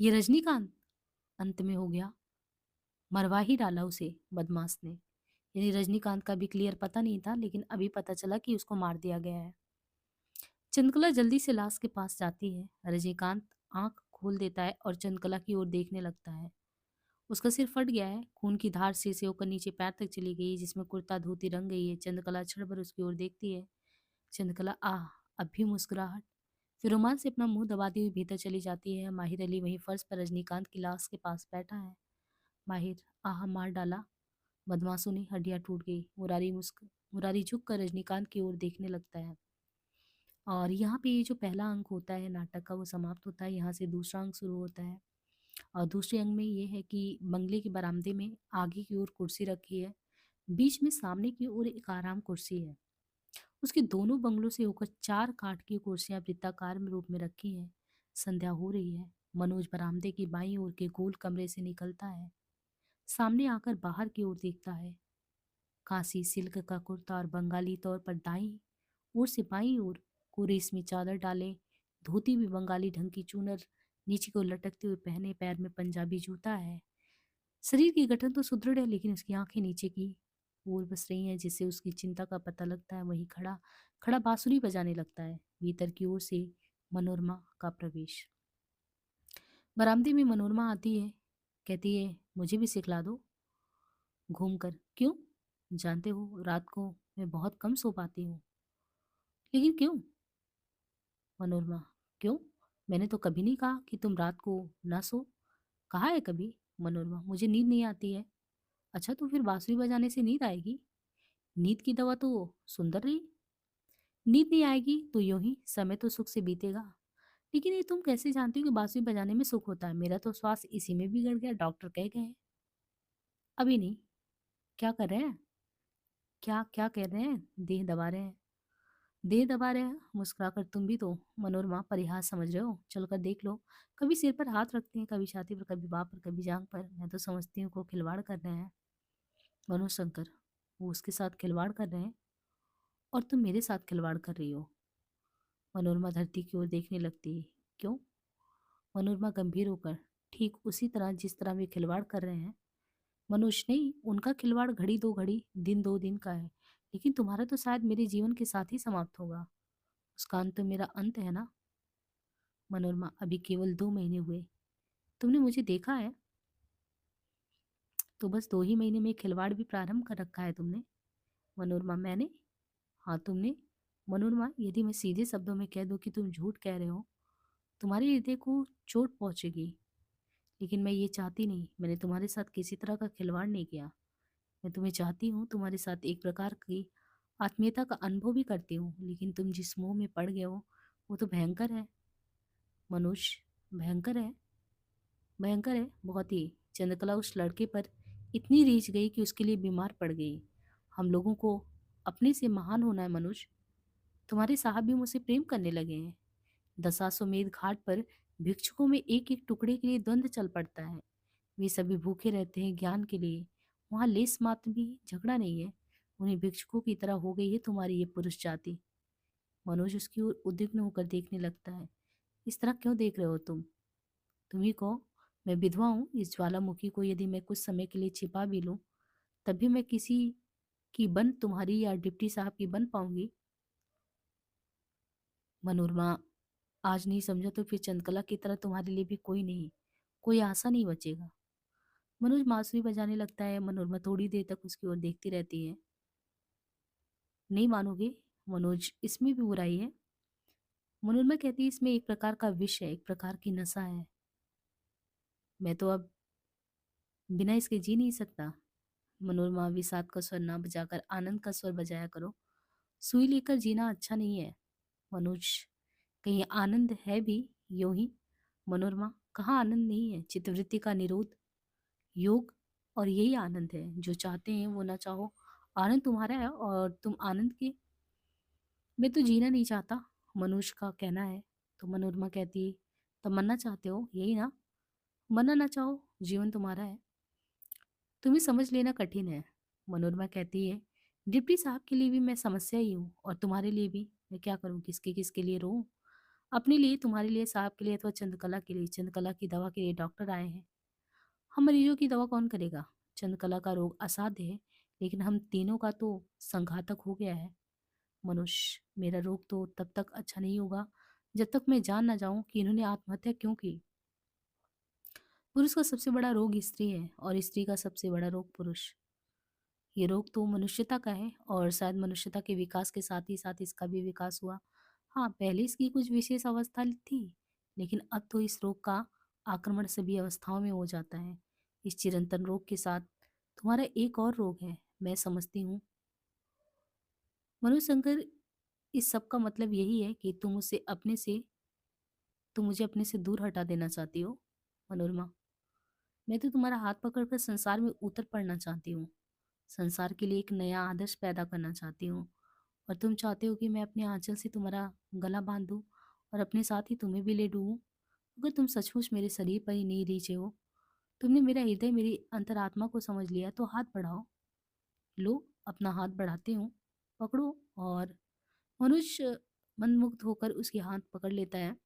ये रजनीकांत? अंत में हो गया, मरवा ही डाला उसे बदमाश ने। यानी रजनीकांत का भी क्लियर पता नहीं था, लेकिन अभी पता चला कि उसको मार दिया गया है। चंद्रकला जल्दी से लाश के पास जाती है। रजनीकांत आंख खोल देता है और चंद्रकला की ओर देखने लगता है। उसका सिर फट गया है, खून की धार सिर से होकर नीचे पैर तक चली गई है, जिसमें कुर्ता धोती रंग गई है। चंद्रकला क्षण भर उसकी ओर देखती है। चंद्रकला आह, अब भी मुस्कुराहट। फिर रोमांच से अपना मुंह दबाती हुई भीतर चली जाती है। माहिर अली वहीं फर्श पर रजनीकांत की लाश के पास बैठा है। माहिर, आह, मार डाला, बदमाशों ने, हड्डियां टूट गई। मुरारी झुक कर रजनीकांत की ओर देखने लगता है। और यहाँ पे ये जो पहला अंक होता है नाटक का वो समाप्त होता है। यहाँ से दूसरा अंक शुरू होता है। और दूसरे अंक में ये है कि बंगले के बरामदे में आगे की ओर कुर्सी रखी है, बीच में सामने की ओर एक आराम कुर्सी है। उसके दोनों बंगलों से होकर 4 काठ की कुर्सियां वृत्ताकार में रूप में रखी हैं। संध्या हो रही है। मनोज बरामदे की बाईं ओर के गोल कमरे से निकलता है। सामने आकर बाहर की ओर देखता है। कांसी सिल्क का कुर्ता और बंगाली तौर पर दाईं ओर से बाईं ओर को रेशमी चादर डाले, धोती भी बंगाली ढंग की चूनर नीचे को लटकते हुए पहने, पैर में पंजाबी जूता है। शरीर की गठन तो सुदृढ़ है, लेकिन उसकी आंखें नीचे की ओर बस रही हैं, जिससे उसकी चिंता का पता लगता है। वहीं खड़ा खड़ा बांसुरी बजाने लगता है। भीतर की ओर से मनोरमा का प्रवेश। बरामदे में मनोरमा आती है, कहती है, मुझे भी सिखला दो। घूमकर, क्यों? जानते हो रात को मैं बहुत कम सो पाती हूँ। लेकिन क्यों? मनोरमा, क्यों? मैंने तो कभी नहीं कहा कि तुम रात को ना सो। कहा है कभी? मनोरमा, मुझे नींद नहीं आती है। अच्छा, तो फिर बांसुरी बजाने से नींद आएगी? नींद की दवा तो सुंदर रही। नींद नहीं आएगी तो यूं ही समय तो सुख से बीतेगा। लेकिन ये तुम कैसे जानती हो कि बांसुरी बजाने में सुख होता है? मेरा तो स्वास्थ्य इसी में बिगड़ गया, डॉक्टर कह गए हैं। अभी नहीं। क्या कर रहे हैं? क्या क्या कर रहे हैं? देह दबा रहे हैं। देह दबा रहे हैं? मुस्कुरा कर, तुम भी तो मनोरमा परिहास समझ रहे हो? चल कर देख लो। कभी सिर पर हाथ रखते हैं, कभी छाती पर, कभी बाह पर, कभी जांग पर। मैं तो समझती हूँ को खिलवाड़ कर रहे हैं। मनोज शंकर, वो उसके साथ खिलवाड़ कर रहे हैं और तुम मेरे साथ खिलवाड़ कर रही हो। मनोरमा धरती की ओर देखने लगती है। क्यों? मनोरमा गंभीर होकर, ठीक उसी तरह जिस तरह वे खिलवाड़ कर रहे हैं। मनोज, नहीं, उनका खिलवाड़ घड़ी दो घड़ी, दिन दो दिन का है, लेकिन तुम्हारा तो शायद मेरे जीवन के साथ ही समाप्त होगा। उसका अंत तो मेरा अंत है ना। मनोरमा, अभी केवल 2 महीने हुए, तुमने मुझे देखा है तो बस 2 ही महीने में खिलवाड़ भी प्रारंभ कर रखा है तुमने। मनोरमा, मैंने? हाँ, तुमने। मनोरमा, यदि मैं सीधे शब्दों में कह दूं कि तुम झूठ कह रहे हो, तुम्हारे हृदय को चोट पहुंचेगी। लेकिन मैं ये चाहती नहीं। मैंने तुम्हारे साथ किसी तरह का खिलवाड़ नहीं किया। मैं तुम्हें चाहती हूँ, तुम्हारे साथ एक प्रकार की आत्मीयता का अनुभव भी करती हूँ, लेकिन तुम जिस मोह में पड़ गए हो वो तो भयंकर है। मनोज, भयंकर है? भयंकर है बहुत ही। चंद्रकला उस लड़के पर इतनी रीझ गई कि उसके लिए बीमार पड़ गई। हम लोगों को अपने से महान होना है मनोज। तुम्हारे साहब भी मुझसे प्रेम करने लगे हैं। दशाश्वमेध घाट पर भिक्षुकों में एक एक टुकड़े के लिए द्वंद्व चल पड़ता है। वे सभी भूखे रहते हैं ज्ञान के लिए। वहाँ लेस मात्र भी झगड़ा नहीं है। उन्हीं भिक्षुकों की तरह हो गई है तुम्हारी ये पुरुष जाति। मनोज उसकी ओर उद्विग्न होकर देखने लगता है। इस तरह क्यों देख रहे हो तुम? तुम ही कहो। मैं विधवा हूँ। इस ज्वालामुखी को यदि मैं कुछ समय के लिए छिपा भी लूं, तब भी मैं किसी की बन तुम्हारी या डिप्टी साहब की बन पाऊंगी? मनोरमा, आज नहीं समझा तो फिर चंद्रकला की तरह तुम्हारे लिए भी कोई नहीं, कोई आशा नहीं बचेगा। मनोज बांसुरी बजाने लगता है। मनोरमा थोड़ी देर तक उसकी ओर देखती रहती है। नहीं मानोगे मनोज, इसमें भी बुराई है? मनोरमा कहती है, इसमें एक प्रकार का विष है, एक प्रकार की नशा है। मैं तो अब बिना इसके जी नहीं सकता। मनोरमा, विषाद का स्वर ना बजाकर आनंद का स्वर बजाया करो। सुई लेकर जीना अच्छा नहीं है मनोज। कहीं आनंद है भी यूं ही? मनोरमा, कहाँ आनंद नहीं है? चित्तवृत्ति का निरोध, योग, और यही आनंद है। जो चाहते हैं वो ना चाहो, आनंद तुम्हारा है और तुम आनंद के। मैं तो जीना नहीं चाहता, मनोज का कहना है। तो मनोरमा कहती है, तब मरना चाहते हो, यही ना? मरना ना चाहो, जीवन तुम्हारा है। तुम्हें समझ लेना कठिन है। मनोरमा कहती है, डिप्टी साहब के लिए भी मैं समस्या ही हूँ, और तुम्हारे लिए भी। मैं क्या करूँ, किसके किसके लिए रोऊं? अपने लिए, तुम्हारे लिए, साहब के लिए, अथवा चंद्रकला के लिए? चंद्रकला की दवा के लिए डॉक्टर आए हैं। हम मरीजों की दवा कौन करेगा? चंद्रकला का रोग असाध्य है, लेकिन हम तीनों का तो संघातक हो गया है। मनुष्य, मेरा रोग तो तब तक अच्छा नहीं होगा जब तक मैं जान ना जाऊं कि इन्होंने आत्महत्या क्यों की। पुरुष का सबसे बड़ा रोग स्त्री है, और स्त्री का सबसे बड़ा रोग पुरुष। ये रोग तो मनुष्यता का है, और शायद मनुष्यता के विकास के साथ ही साथ इसका भी विकास हुआ। हाँ, पहले इसकी कुछ विशेष अवस्था थी, लेकिन अब तो इस रोग का आक्रमण सभी अवस्थाओं में हो जाता है। इस चिरंतन रोग के साथ तुम्हारा एक और रोग है, मैं समझती हूँ। मनुशंकर, इस सब का मतलब यही है कि तुम मुझे अपने से दूर हटा देना चाहती हो। मनोरमा, मैं तो तुम्हारा हाथ पकड़कर संसार में उतर पड़ना चाहती हूँ। संसार के लिए एक नया आदर्श पैदा करना चाहती हूँ, और तुम चाहते हो कि मैं अपने आंचल से तुम्हारा गला बांध दूं, और अपने साथ ही तुम्हें भी ले डूबूं। अगर तुम सचमुच मेरे शरीर पर ही नहीं रीझे हो, तुमने मेरा हृदय, मेरी अंतरात्मा को समझ लिया, तो हाथ बढ़ाओ। लो, अपना हाथ बढ़ाते हो, पकड़ो। और मनुष्य मंदमुग्ध होकर उसकी हाथ पकड़ लेता है।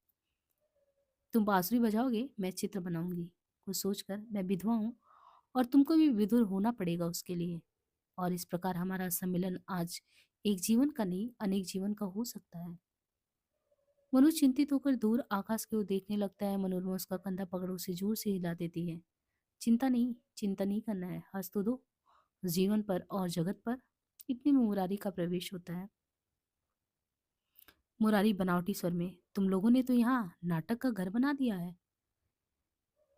तुम बांसुरी बजाओगे, मैं चित्र बनाऊंगी। कुछ सोचकर, मैं विधवा हूँ, और तुमको भी विधुर होना पड़ेगा उसके लिए। और इस प्रकार हमारा सम्मेलन आज एक जीवन का नहीं, अनेक जीवन का हो सकता है। मनोज चिंतित होकर दूर आकाश की ओर देखने लगता है। मनोरमा उसका कंधा पकड़ उसे जोर से हिला देती है। चिंता नहीं, चिंता नहीं करना है, हंस तो दो जीवन पर और जगत पर। इतने में मुरारी का प्रवेश होता है। मुरारी बनावटी स्वर में, तुम लोगों ने तो यहाँ नाटक का घर बना दिया है।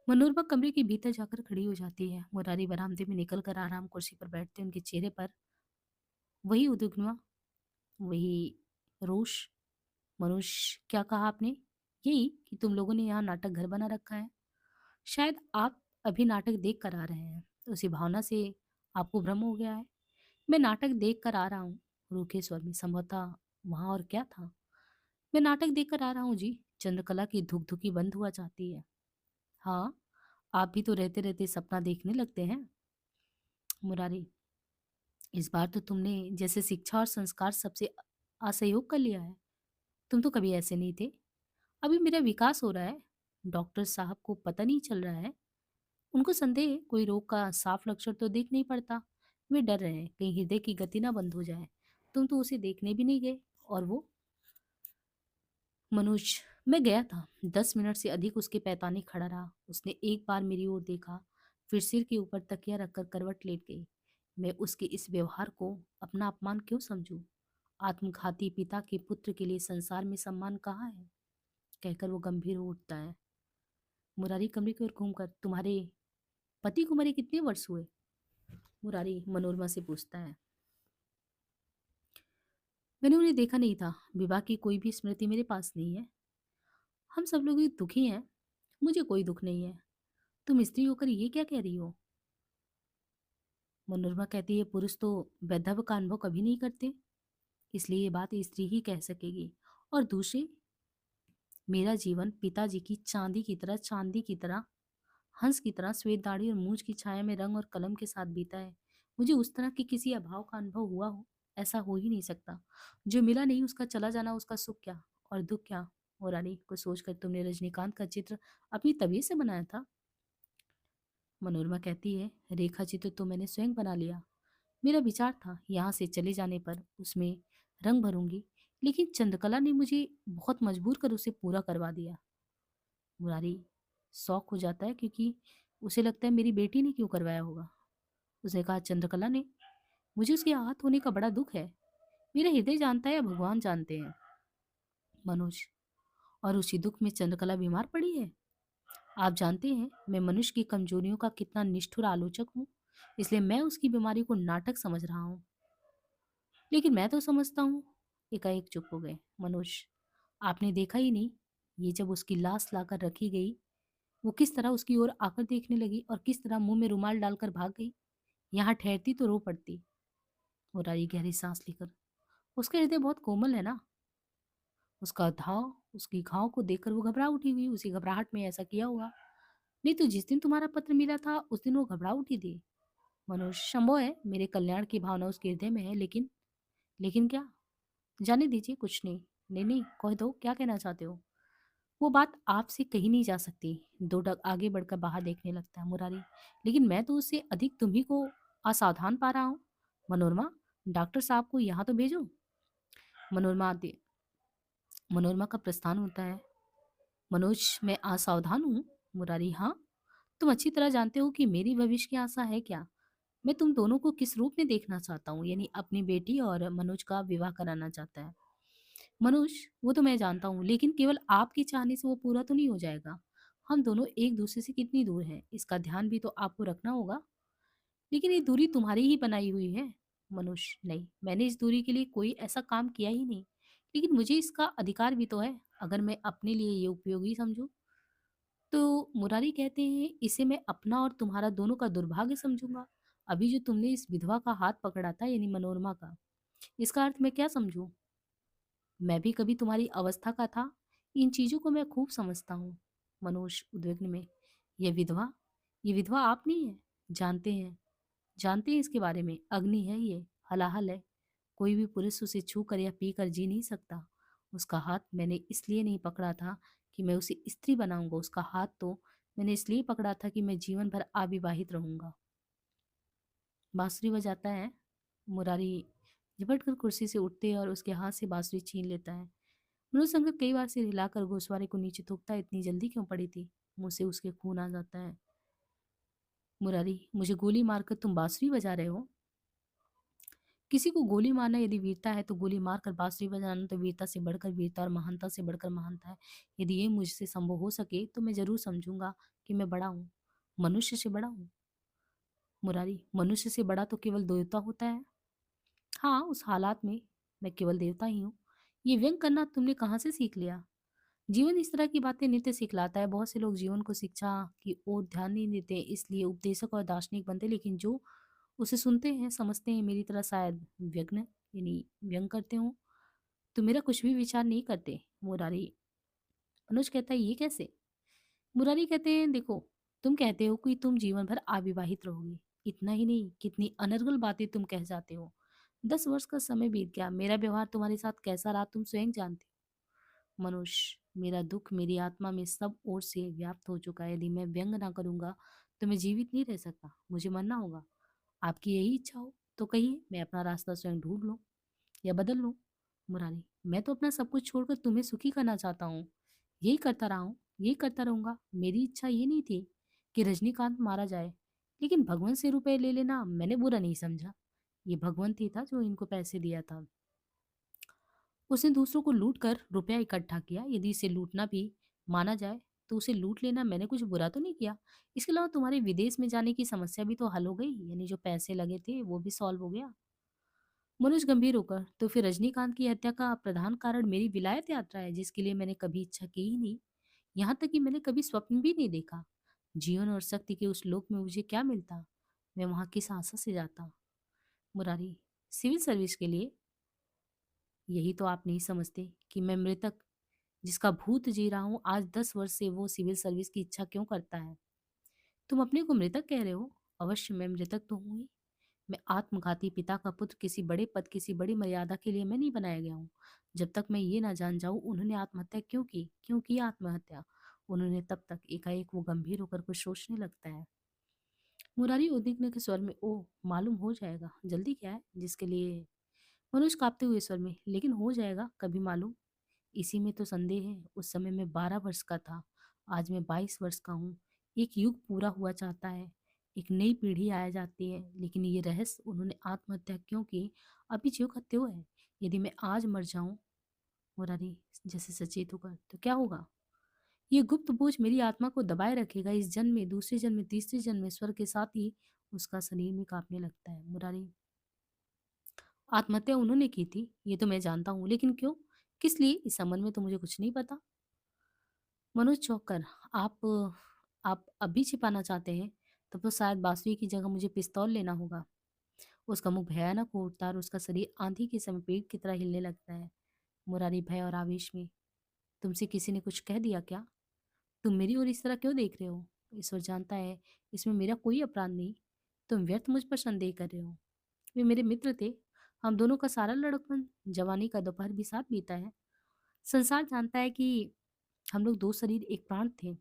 मनोरमा कमरे के भीतर जाकर खड़ी हो जाती है। मुरारी बरामदे में निकलकर आराम कुर्सी पर बैठते, उनके चेहरे पर वही उद्विग्नता, वही रोष। मनुष्य, क्या कहा आपने? यही कि तुम लोगों ने यहाँ नाटक घर बना रखा है। शायद आप अभी नाटक देख कर आ रहे हैं, तो उसी भावना से आपको भ्रम हो गया है। मैं नाटक देख कर आ रहा हूँ, रूखे स्वर में। संभवतः वहां और क्या था? मैं नाटक देख कर आ रहा हूँ जी। चंद्रकला की धुकधुकी बंद हुआ चाहती है। हाँ, आप भी तो रहते रहते सपना देखने लगते हैं। मुरारी, इस बार तो तुमने जैसे शिक्षा और संस्कार सबसे असहयोग कर लिया है। तुम तो कभी ऐसे नहीं थे। अभी मेरा विकास हो रहा है। डॉक्टर साहब को पता नहीं चल रहा है। उनको संदेह है, कोई रोग का साफ लक्षण तो देख नहीं पड़ता। वे डर रहे हैं कहीं हृदय की गति ना बंद हो जाए। तुम तो उसे देखने भी नहीं गए, और वो? मनुज, मैं गया था। 10 मिनट से अधिक उसके पैताने खड़ा रहा। उसने एक बार मेरी ओर देखा, फिर सिर के ऊपर तकिया रखकर करवट लेट गई। मैं उसके इस व्यवहार को अपना अपमान क्यों समझूं? आत्मघाती पिता के पुत्र के लिए संसार में सम्मान कहाँ है? कहकर वो गंभीर हो उठता है। मुरारी कमरे की ओर घूमकर, तुम्हारे पति को मरे कितने वर्ष हुए? मुरारी मनोरमा से पूछता है। मैंने उन्हें देखा नहीं था। विवाह की कोई भी स्मृति मेरे पास नहीं है। हम सब लोग ही दुखी हैं। मुझे कोई दुख नहीं है। तुम स्त्री होकर ये क्या कह रही हो? मनोरमा कहती है, पुरुष तो वैधव्य का अनुभव कभी नहीं करते, इसलिए ये बात स्त्री ही कह सकेगी। और दूसरी, मेरा जीवन पिताजी की चांदी की तरह, हंस की तरह, श्वेत दाढ़ी और मूछ की छाया में रंग और कलम के साथ बीता है। मुझे उस तरह के किसी अभाव का अनुभव हुआ हो, ऐसा हो ही नहीं सकता। जो मिला नहीं उसका चला जाना, उसका सुख क्या और दुःख क्या? मुरारी को सोचकर तुमने रजनीकांत का चित्र अपनी तबीयत से बनाया था? मनोरमा कहती है, रेखा चित्र तो मैंने स्वयं बना लिया। मेरा विचार था यहाँ से चले जाने पर उसमें रंग भरूंगी, लेकिन चंद्रकला ने मुझे बहुत मजबूर कर उसे पूरा करवा दिया। मुरारी शौक हो जाता है क्योंकि उसे लगता है मेरी बेटी ने क्यों करवाया होगा। उसने कहा, चंद्रकला ने। मुझे उसके आहत होने का बड़ा दुख है। मेरा हृदय जानता है या भगवान जानते हैं। मनोज, और उसी दुख में चंद्रकला बीमार पड़ी है। आप जानते हैं मैं मनुष्य की कमजोरियों का कितना निष्ठुर आलोचक हूँ, इसलिए मैं उसकी बीमारी को नाटक समझ रहा हूँ। लेकिन मैं तो समझता हूँ। एकाएक चुप हो गए। मनोज, आपने देखा ही नहीं, ये जब उसकी लाश लाकर रखी गई, वो किस तरह उसकी ओर आकर देखने लगी और किस तरह मुंह में रुमाल डालकर भाग गई। यहाँ ठहरती तो रो पड़ती। मुरारी गहरी सांस लेकर, उसका हृदय बहुत कोमल है ना। उसका घाव उसकी घाव को देखकर वो घबरा उठी हुई, उसी घबराहट में ऐसा किया होगा। नहीं तो जिस दिन तुम्हारा पत्र मिला था उस दिन वो घबरा उठी थी। मनोज, संभव है मेरे कल्याण की भावना उसके हृदय में है, लेकिन लेकिन क्या? जाने दीजिए, कुछ नहीं। नहीं नहीं, कह दो क्या कहना चाहते हो। वो बात आपसे कही नहीं जा सकती। दो डग आगे बढ़कर बाहर देखने लगता है मुरारी। लेकिन मैं तो उससे अधिक तुम्ही को असावधान पा रहा हूँ। मनोरमा, डॉक्टर साहब को यहाँ तो भेजो। मनोरमा आती मनोरमा का प्रस्थान होता है। मनोज, मैं असावधान हूँ? मुरारी, हाँ। तुम अच्छी तरह जानते हो कि मेरी भविष्य की आशा है क्या। मैं तुम दोनों को किस रूप में देखना चाहता हूँ, यानी अपनी बेटी और मनोज का विवाह कराना चाहता है। मनोज, वो तो मैं जानता हूँ, लेकिन केवल आपके चाहने से वो पूरा तो नहीं हो जाएगा। हम दोनों एक दूसरे से कितनी दूर हैं, इसका ध्यान भी तो आपको रखना होगा। लेकिन ये दूरी तुम्हारी ही बनाई हुई है। मनोज, नहीं, मैंने इस दूरी के लिए कोई ऐसा काम किया ही नहीं। लेकिन मुझे इसका अधिकार भी तो है, अगर मैं अपने लिए ये उपयोगी समझूं। तो मुरारी कहते हैं, इसे मैं अपना और तुम्हारा दोनों का दुर्भाग्य समझूंगा। अभी जो तुमने इस विधवा का हाथ पकड़ा था, यानी मनोरमा का, इसका अर्थ मैं क्या समझूं? मैं भी कभी तुम्हारी अवस्था का था। इन चीजों को मैं खूब समझता हूँ। मनोज उद्विग्न में, यह विधवा आप नहीं है। जानते हैं, जानते हैं इसके बारे में। अग्नि है ये, हलाहल है। कोई भी पुरुष उसे छू कर या पी कर जी नहीं सकता। उसका हाथ मैंने इसलिए नहीं पकड़ा था कि मैं उसे स्त्री बनाऊंगा। उसका हाथ तो मैंने इसलिए पकड़ा था कि मैं जीवन भर अविवाहित रहूंगा। बांसुरी बजाता है। मुरारी झपट कर कुर्सी से उठते है और उसके हाथ से बांसुरी छीन लेता है। मनोज कई बार सिर हिलाकर घोसवारे को नीचे थूकता है। इतनी जल्दी क्यों पड़ी थी? मुंह से उसके खून आ जाता है। मुरारी, मुझे गोली मारकर तुम बांसुरी बजा रहे हो? किसी को गोली मारना यदि वीरता है तो गोली मारकर बांसुरी बजाना तो वीरता से बढ़कर वीरता और महानता से बढ़कर महानता है। यदि ये मुझसे संभव हो सके तो मैं जरूर समझूंगा कि मैं बड़ा हूँ, मनुष्य से बड़ा हूँ। मुरारी, मनुष्य से बड़ा तो केवल देवता होता है। हाँ, उस हालात में मैं केवल देवता ही हूँ। ये व्यंग करना तुमने कहाँ से सीख लिया? जीवन इस तरह की बातें नित्य सिखलाता है। बहुत से लोग जीवन को शिक्षा की ओर ध्यान नहीं देते, इसलिए उपदेशक और दार्शनिक बनते, लेकिन जो उसे सुनते हैं समझते हैं मेरी तरह शायद व्यग्न यानी व्यंग करते हो, तो मेरा कुछ भी विचार नहीं करते। मुरारी अनुज कहता है, ये कैसे? मुरारी कहते हैं, देखो, तुम कहते हो कि तुम जीवन भर अविवाहित रहोगे। इतना ही नहीं, कितनी अनर्गल बातें तुम कह जाते हो। 10 वर्ष का समय बीत गया, मेरा व्यवहार तुम्हारे साथ कैसा रहा तुम स्वयं जानते हो। मनुष्य, मेरा दुख मेरी आत्मा में सब ओर से व्याप्त हो चुका है। यदि मैं व्यंग ना करूंगा तो मैं जीवित नहीं रह सकता, मुझे मरना होगा। आपकी यही इच्छा हो तो कहिए, मैं अपना रास्ता स्वयं ढूंढ लूं या बदल लूं। मुरारी, मैं तो अपना सब कुछ छोड़कर तुम्हें सुखी करना चाहता हूँ। यही करता रहा हूँ, यही करता रहूंगा। मेरी इच्छा ये नहीं थी कि रजनीकांत मारा जाए, लेकिन भगवान से रुपए ले लेना मैंने बुरा नहीं समझा। ये भगवंत ही था जो इनको पैसे दिया था। उसने दूसरों को लूट कर रुपया इकट्ठा किया। यदि इसे लूटना भी माना जाए तो उसे लूट लेना मैंने कुछ बुरा तो नहीं किया। इसके अलावा तुम्हारे विदेश में जाने की समस्या भी तो हल हो गई, यानी जो पैसे लगे थे वो भी सॉल्व हो गया। मनोज गंभीर होकर, तो फिर रजनीकांत की हत्या का प्रधान कारण मेरी विलायत यात्रा है, जिसके लिए मैंने कभी इच्छा की ही नहीं। यहाँ तक कि मैंने कभी स्वप्न भी नहीं देखा। जीवन और शक्ति के उस लोक में मुझे क्या मिलता? मैं वहां किस आशा से जाता? मुरारी, सिविल सर्विस के लिए। यही तो आप नहीं समझते कि मैं मृतक जिसका भूत जी रहा हूँ आज 10 वर्ष से, वो सिविल सर्विस की इच्छा क्यों करता है? तुम अपने को मृतक कह रहे हो? अवश्य मैं मृतक तो हूँ ही, मैं आत्मघाती पिता का पुत्र किसी बड़े पद, किसी बड़ी मर्यादा के लिए मैं नहीं बनाया गया हूँ। जब तक मैं ये ना जान जाऊँ उन्होंने आत्महत्या क्यों की आत्महत्या? उन्होंने तब तक एकाएक वो गंभीर होकर कुछ सोचने लगता है। मुरारी उद्विग्न के स्वर में, ओह! मालूम हो जाएगा। जल्दी क्या है? जिसके लिए मनोज काँपते हुए स्वर में, लेकिन हो जाएगा, कभी मालूम। इसी में तो संदेह है। उस समय मैं 12 वर्ष का था, आज मैं 22 वर्ष का हूँ। एक युग पूरा हुआ चाहता है, एक नई पीढ़ी आया जाती है, लेकिन ये रहस्य उन्होंने आत्महत्या क्यों की, अभी ज्यों का त्यों है। यदि मैं आज मर जाऊं, मुरारी जैसे सचेत होकर, तो क्या होगा? ये गुप्त बोझ मेरी आत्मा को दबाए रखेगा, इस जन्म में, दूसरे जन्म में, तीसरे जन्म में। स्वर के साथ ही उसका शरीर में कांपने लगता है। मुरारी, आत्महत्या उन्होंने की थी, ये तो मैं जानता हूँ, लेकिन क्यों, किस लिए, इस संबंध में तो मुझे कुछ नहीं पता। मनोज चौंक कर, आप अभी छिपाना चाहते हैं? तब तो शायद बांसुरी की जगह मुझे पिस्तौल लेना होगा। उसका मुंह भयानक हो उठता है और उसका शरीर आंधी के समय पेड़ की तरह हिलने लगता है। मुरारी भय और आवेश में, तुमसे किसी ने कुछ कह दिया क्या? तुम मेरी ओर इस तरह क्यों देख रहे हो? ईश्वर जानता है, इसमें मेरा कोई अपराध नहीं। तुम व्यर्थ मुझ पर संदेह कर रहे हो। वे मेरे मित्र थे, हम दोनों का सारा लड़कपन, जवानी का दोपहर भी साथ बीता है। संसार जानता है कि हम लोग दो शरीर एक प्राण थे।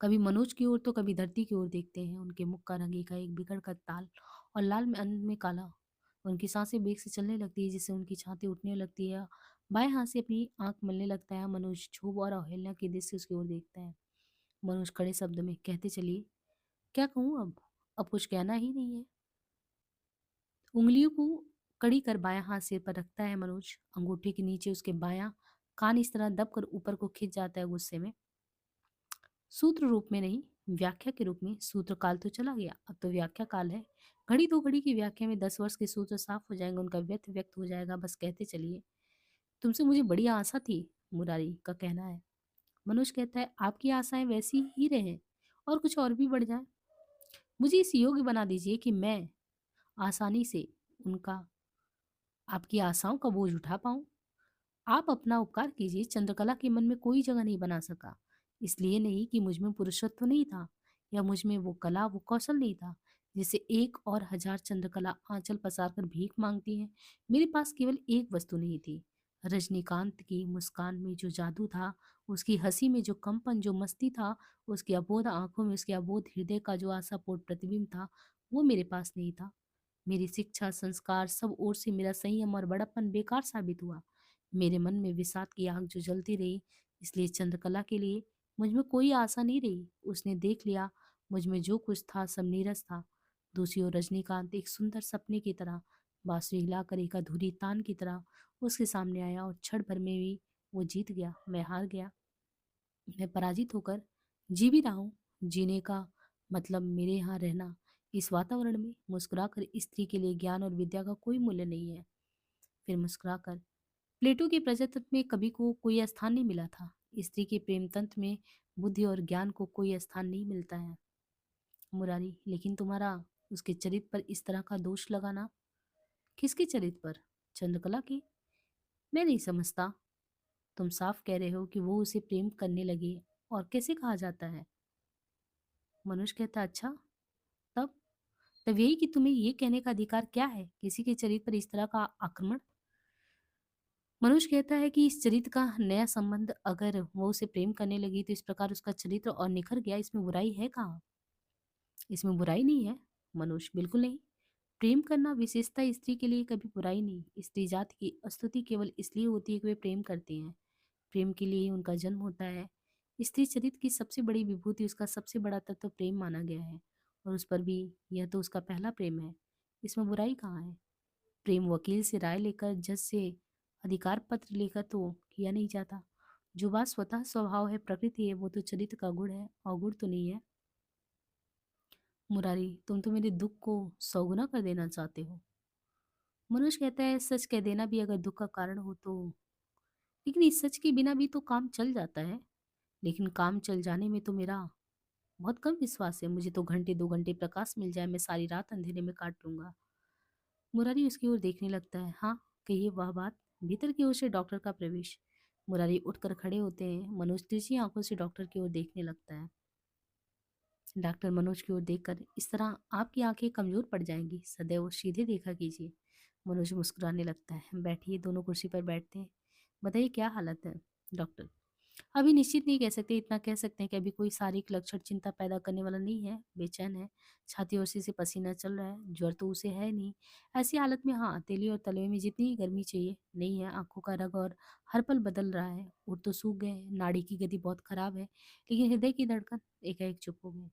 कभी मनोज की ओर तो कभी धरती की ओर देखते हैं। उनके मुख का रंग एकाएक बिगड़ कर ताल और लाल में, अंत में काला। उनकी सांसें बेग से चलने लगती है, जिससे उनकी छाती उठने लगती है। बाएं हाथ से अपनी आंख मलने लगता है। मनोज क्षोभ और अवहेलना की दृष्टि से उसकी ओर देखता है। मनोज कड़े शब्द में, कहते चलिए, क्या कहूँ अब कुछ कहना ही नहीं है। उंगलियों को कड़ी कर बायां हाथ सिर पर रखता है मनोज। अंगूठे के नीचे उसके बायां कान इस तरह दबकर ऊपर को खिंच जाता है गुस्से में। सूत्र रूप में नहीं, व्याख्या के रूप में। सूत्र काल तो चला गया, अब तो व्याख्या काल है। घड़ी दो घड़ी की व्याख्या में 10 वर्ष के सूत्र साफ हो जाएंगे, उनका व्यर्थ व्यक्त हो जाएगा। बस कहते चलिए, तुमसे मुझे बड़ी आशा थी, मुरारी का कहना है। मनोज कहता है, आपकी आशाएं वैसी ही रहे और कुछ और भी बढ़ जाए। मुझे इस योग्य बना दीजिए कि मैं आसानी से उनका, आपकी आशाओं का बोझ उठा पाऊं। आप अपना उपकार कीजिए। चंद्रकला के मन में कोई जगह नहीं बना सका। इसलिए नहीं कि मुझ में पुरुषत्व नहीं था, या मुझ में वो कला, वो कौशल नहीं था जिसे एक और हजार चंद्रकला आंचल पसार कर भीख मांगती है। मेरे पास केवल एक वस्तु नहीं थी। रजनीकांत की मुस्कान में जो जादू था, उसकी हंसी में जो कंपन, जो मस्ती था, उसकी अबोध आंखों में, उसके अबोध हृदय का जो आशापूर्ण प्रतिबिंब था, वो मेरे पास नहीं था। मेरी शिक्षा, संस्कार, सब ओर से मेरा संयम और बड़प्पन बेकार साबित हुआ। मेरे मन में विषाद की आग जो जलती रही। इसलिए चंद्रकला के लिए मुझ में कोई आशा नहीं रही। उसने देख लिया, मुझ में जो कुछ था सब नीरस था। दूसरी ओर रजनीकांत एक सुंदर सपने की तरह, बांसुरी हिलाकर एक अधूरी तान की तरह उसके सामने आया, और क्षण भर में भी वो जीत गया, मैं हार गया। मैं पराजित होकर जी भी रहा हूँ। जीने का मतलब मेरे यहाँ रहना, इस वातावरण में मुस्कुराकर, स्त्री के लिए ज्ञान और विद्या का कोई मूल्य नहीं है। फिर मुस्कुराकर, प्लेटो के प्रजातंत्र में कवि को कोई स्थान नहीं मिला था। स्त्री के प्रेम तंत्र में बुद्धि और ज्ञान को कोई स्थान नहीं मिलता है। मुरारी, लेकिन तुम्हारा उसके चरित्र पर इस तरह का दोष लगाना, किसके चरित्र पर? चंद्रकला की? मैं नहीं समझता। तुम साफ कह रहे हो कि वो उसे प्रेम करने लगी, और कैसे कहा जाता है? मनुष्य कहता, अच्छा, तब तब यही कि तुम्हें ये कहने का अधिकार क्या है, किसी के चरित्र पर इस तरह का आक्रमण? मनुष्य कहता है कि इस चरित्र का नया संबंध, अगर वो उसे प्रेम करने लगी तो इस प्रकार उसका चरित्र और निखर गया, इसमें बुराई है कहाँ? इसमें बुराई नहीं है मनुष्य, बिल्कुल नहीं। प्रेम करना विशेषता स्त्री के लिए कभी बुराई नहीं। स्त्री जाति की स्तुति केवल इसलिए होती है कि वे प्रेम करती हैं। प्रेम के लिए ही उनका जन्म होता है। स्त्री चरित्र की सबसे बड़ी विभूति, उसका सबसे बड़ा तत्व प्रेम माना गया है, और उस पर भी यह तो उसका पहला प्रेम है। इसमें बुराई कहाँ है? प्रेम वकील से राय लेकर, जज से अधिकार पत्र लेकर तो किया नहीं जाता। जो बात स्वतः स्वभाव है, प्रकृति है, वो तो चरित्र का गुण है, अवगुण तो नहीं है। मुरारी, तुम तो मेरे दुख को सौगुना कर देना चाहते हो। मनुष्य कहता है, सच कह देना भी अगर दुख का कारण हो तो, लेकिन इस सच के बिना भी तो काम चल जाता है। लेकिन काम चल जाने में तो मेरा बहुत कम विश्वास है। मुझे तो घंटे 2 घंटे प्रकाश मिल जाए, मैं सारी रात अंधेरे में काट लूंगा। मुरारी उसकी ओर देखने लगता है। हाँ, कहिए वह बात। भीतर की ओर से डॉक्टर का प्रवेश। मुरारी उठकर खड़े होते हैं। मनोज तिरछी आंखों से डॉक्टर की ओर देखने लगता है। डॉक्टर मनोज की ओर देखकर, इस तरह आपकी आंखें कमजोर पड़ जाएंगी, सदैव सीधे देखा कीजिए। मनोज मुस्कुराने लगता है। बैठिए, दोनों कुर्सी पर बैठते हैं। बताइए क्या हालत है? डॉक्टर, अभी निश्चित नहीं कह सकते, इतना कह सकते हैं कि अभी कोई शारीरिक लक्षण चिंता पैदा करने वाला नहीं है। बेचैन है, छाती और सिर से पसीना चल रहा है, ज्वर तो उसे है नहीं। ऐसी हालत में हाँ, तेली और तलवे में जितनी गर्मी चाहिए नहीं है। आंखों का रंग और हर पल बदल रहा है, उठ तो सूख गए हैं, नाड़ी की गति बहुत खराब है, लेकिन हृदय की धड़कन एकाएक चुप हो गई।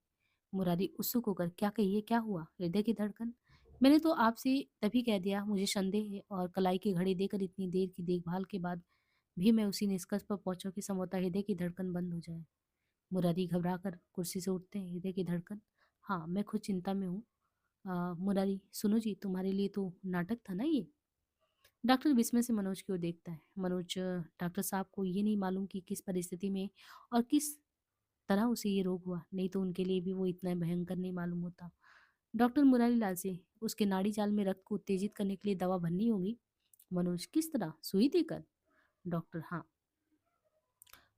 मुरारी उत्सुक होकर, क्या कहिए, क्या हुआ? हृदय की धड़कन? मैंने तो आपसे तभी कह दिया, मुझे संदेह है, और कलाई की घड़ी देकर इतनी देर की देखभाल के बाद भी मैं उसी निष्कर्ष पर पहुंचा कि संभवतः हृदय की धड़कन बंद हो जाए। मुरारी घबरा कर कुर्सी से उठते हैं। हृदय की धड़कन? हाँ, मैं खुद चिंता में हूँ। मुरारी, सुनो जी, तुम्हारे लिए तो नाटक था ना ये? डॉक्टर विस्मय से मनोज की ओर देखता है। मनोज, डॉक्टर साहब को ये नहीं मालूम कि किस परिस्थिति में और किस तरह उसे ये रोग हुआ, नहीं तो उनके लिए भी वो इतना भयंकर नहीं मालूम होता। डॉक्टर मुरारी लाल से, उसके नाड़ी जाल में रक्त को उत्तेजित करने के लिए दवा भरनी होगी। मनोज, किस तरह, सुई देकर? डॉक्टर, हाँ।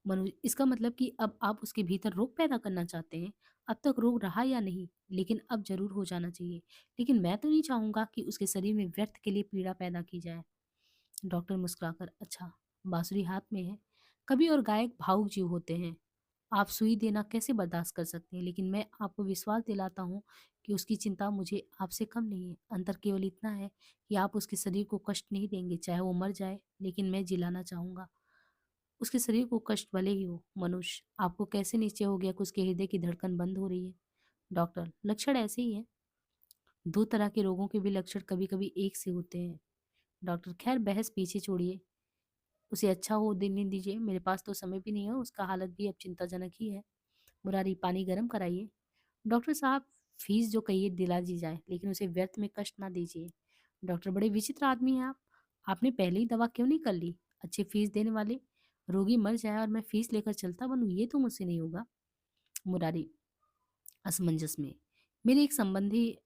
मनोज, इसका मतलब कि अब आप उसके भीतर रोग पैदा करना चाहते हैं। अब तक रोग रहा या नहीं, लेकिन अब जरूर हो जाना चाहिए। लेकिन मैं तो नहीं चाहूंगा कि उसके शरीर में व्यर्थ के लिए पीड़ा पैदा की जाए। डॉक्टर मुस्कुराकर, अच्छा, बांसुरी हाथ में है। कभी और गायक भावुक जीव होते हैं। आप सुई देना कैसे बर्दाश्त कर सकते हैं, लेकिन मैं आपको विश्वास दिलाता हूँ कि उसकी चिंता मुझे आपसे कम नहीं है। अंतर केवल इतना है कि आप उसके शरीर को कष्ट नहीं देंगे, चाहे वो मर जाए, लेकिन मैं जिलाना चाहूंगा। उसके शरीर को कष्ट भले ही हो। मनुष्य, आपको कैसे निश्चय हो गया कि उसके हृदय की धड़कन बंद हो रही है? डॉक्टर, लक्षण ऐसे ही है। दो तरह के रोगों के भी लक्षण कभी कभी एक से होते हैं। डॉक्टर, खैर बहस पीछे छोड़िए, उसे अच्छा हो दिन दीजिए, मेरे पास तो समय भी नहीं है, उसका हालत भी अब चिंताजनक ही है। मुरारी, पानी गर्म कराइए। डॉक्टर साहब, फीस जो कहिए दिला दी जाए, लेकिन उसे व्यर्थ में कष्ट ना दीजिए। डॉक्टर, बड़े विचित्र आदमी हैं आप। आपने पहले ही दवा क्यों नहीं कर ली? अच्छी फीस देने वाले, रोगी मर जाए और मैं फीस लेकर चलता बनूं, ये तो मुझसे नहीं होगा। मुरारी असमंजस में, मेरे एक संबंधी,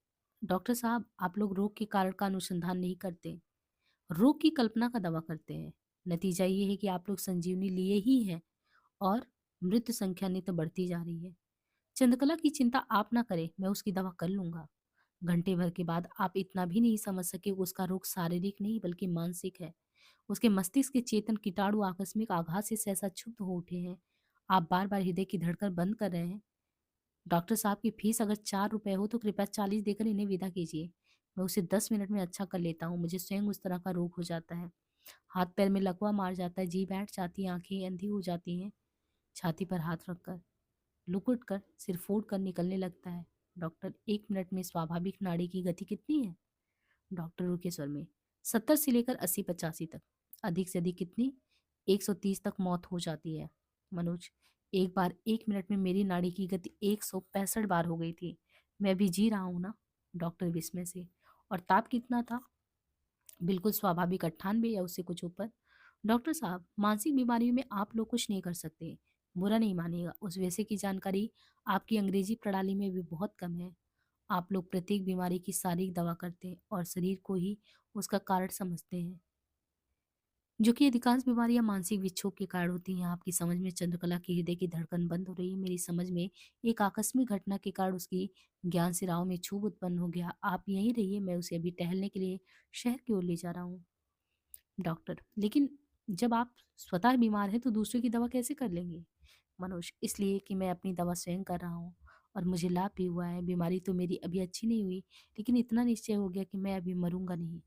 डॉक्टर साहब, आप लोग रोग के कारण का अनुसंधान नहीं करते, रोग की कल्पना का दवा करते हैं। नतीजा ये है कि आप लोग संजीवनी लिए ही हैं, और मृत्यु संख्या नहीं तो बढ़ती जा रही है। चंद्रकला की चिंता आप ना करें, मैं उसकी दवा कर लूंगा। घंटे भर के बाद आप इतना भी नहीं समझ सके, उसका रोग शारीरिक नहीं बल्कि मानसिक है। उसके मस्तिष्क के चेतन कीटाणु आकस्मिक आघात से सहसा क्षुब्ध हो उठे हैं। आप बार बार हृदय की धड़कन बंद कर रहे हैं। डॉक्टर साहब की फीस अगर 4 रुपए हो तो कृपया 40 देकर इन्हें विदा कीजिए। मैं उसे 10 मिनट में अच्छा कर लेता हूँ, मुझे स्वयं उस तरह का रोग हो जाता है। हाथ पैर में लकवा मार जाता है, जी बैठ जाती है, आंखें अंधी हो जाती हैं। छाती पर हाथ रखकर, लुकुट कर, सिर फोड़ कर निकलने लगता है। डॉक्टर, 1 मिनट में स्वाभाविक नाड़ी की गति कितनी है? डॉक्टर रुके स्वर में, 70 से लेकर 80-85 तक। अधिक से अधिक कितनी? 130 तक मौत हो जाती है। मनोज, एक बार 1 मिनट में मेरी नाड़ी की गति 165 बार हो गई थी। मैं भी जी रहा हूं ना? डॉक्टर विस्मय से, और ताप कितना था? बिल्कुल स्वाभाविक, 98 या उससे कुछ ऊपर। डॉक्टर साहब, मानसिक बीमारियों में आप लोग कुछ नहीं कर सकते। बुरा नहीं मानिएगा, उस वैसे की जानकारी आपकी अंग्रेजी प्रणाली में भी बहुत कम है। आप लोग प्रत्येक बीमारी की शारीरिक दवा करते हैं और शरीर को ही उसका कारण समझते हैं, जो कि अधिकांश बीमारियां मानसिक विक्षोभ के कारण होती हैं। आपकी समझ में चंद्रकला की हृदय की धड़कन बंद हो रही है, मेरी समझ में एक आकस्मिक घटना के कारण उसकी ज्ञान सिराओं में क्षोभ उत्पन्न हो गया। आप यहीं रहिए, मैं उसे अभी टहलने के लिए शहर की ओर ले जा रहा हूँ। डॉक्टर, लेकिन जब आप स्वतः बीमार हैं तो दूसरों की दवा कैसे कर लेंगे? मनोज, इसलिए कि मैं अपनी दवा स्वयं कर रहा हूँ, और मुझे लाभ भी हुआ है। बीमारी तो मेरी अभी अच्छी नहीं हुई, लेकिन इतना निश्चय हो गया कि मैं अभी मरूंगा नहीं।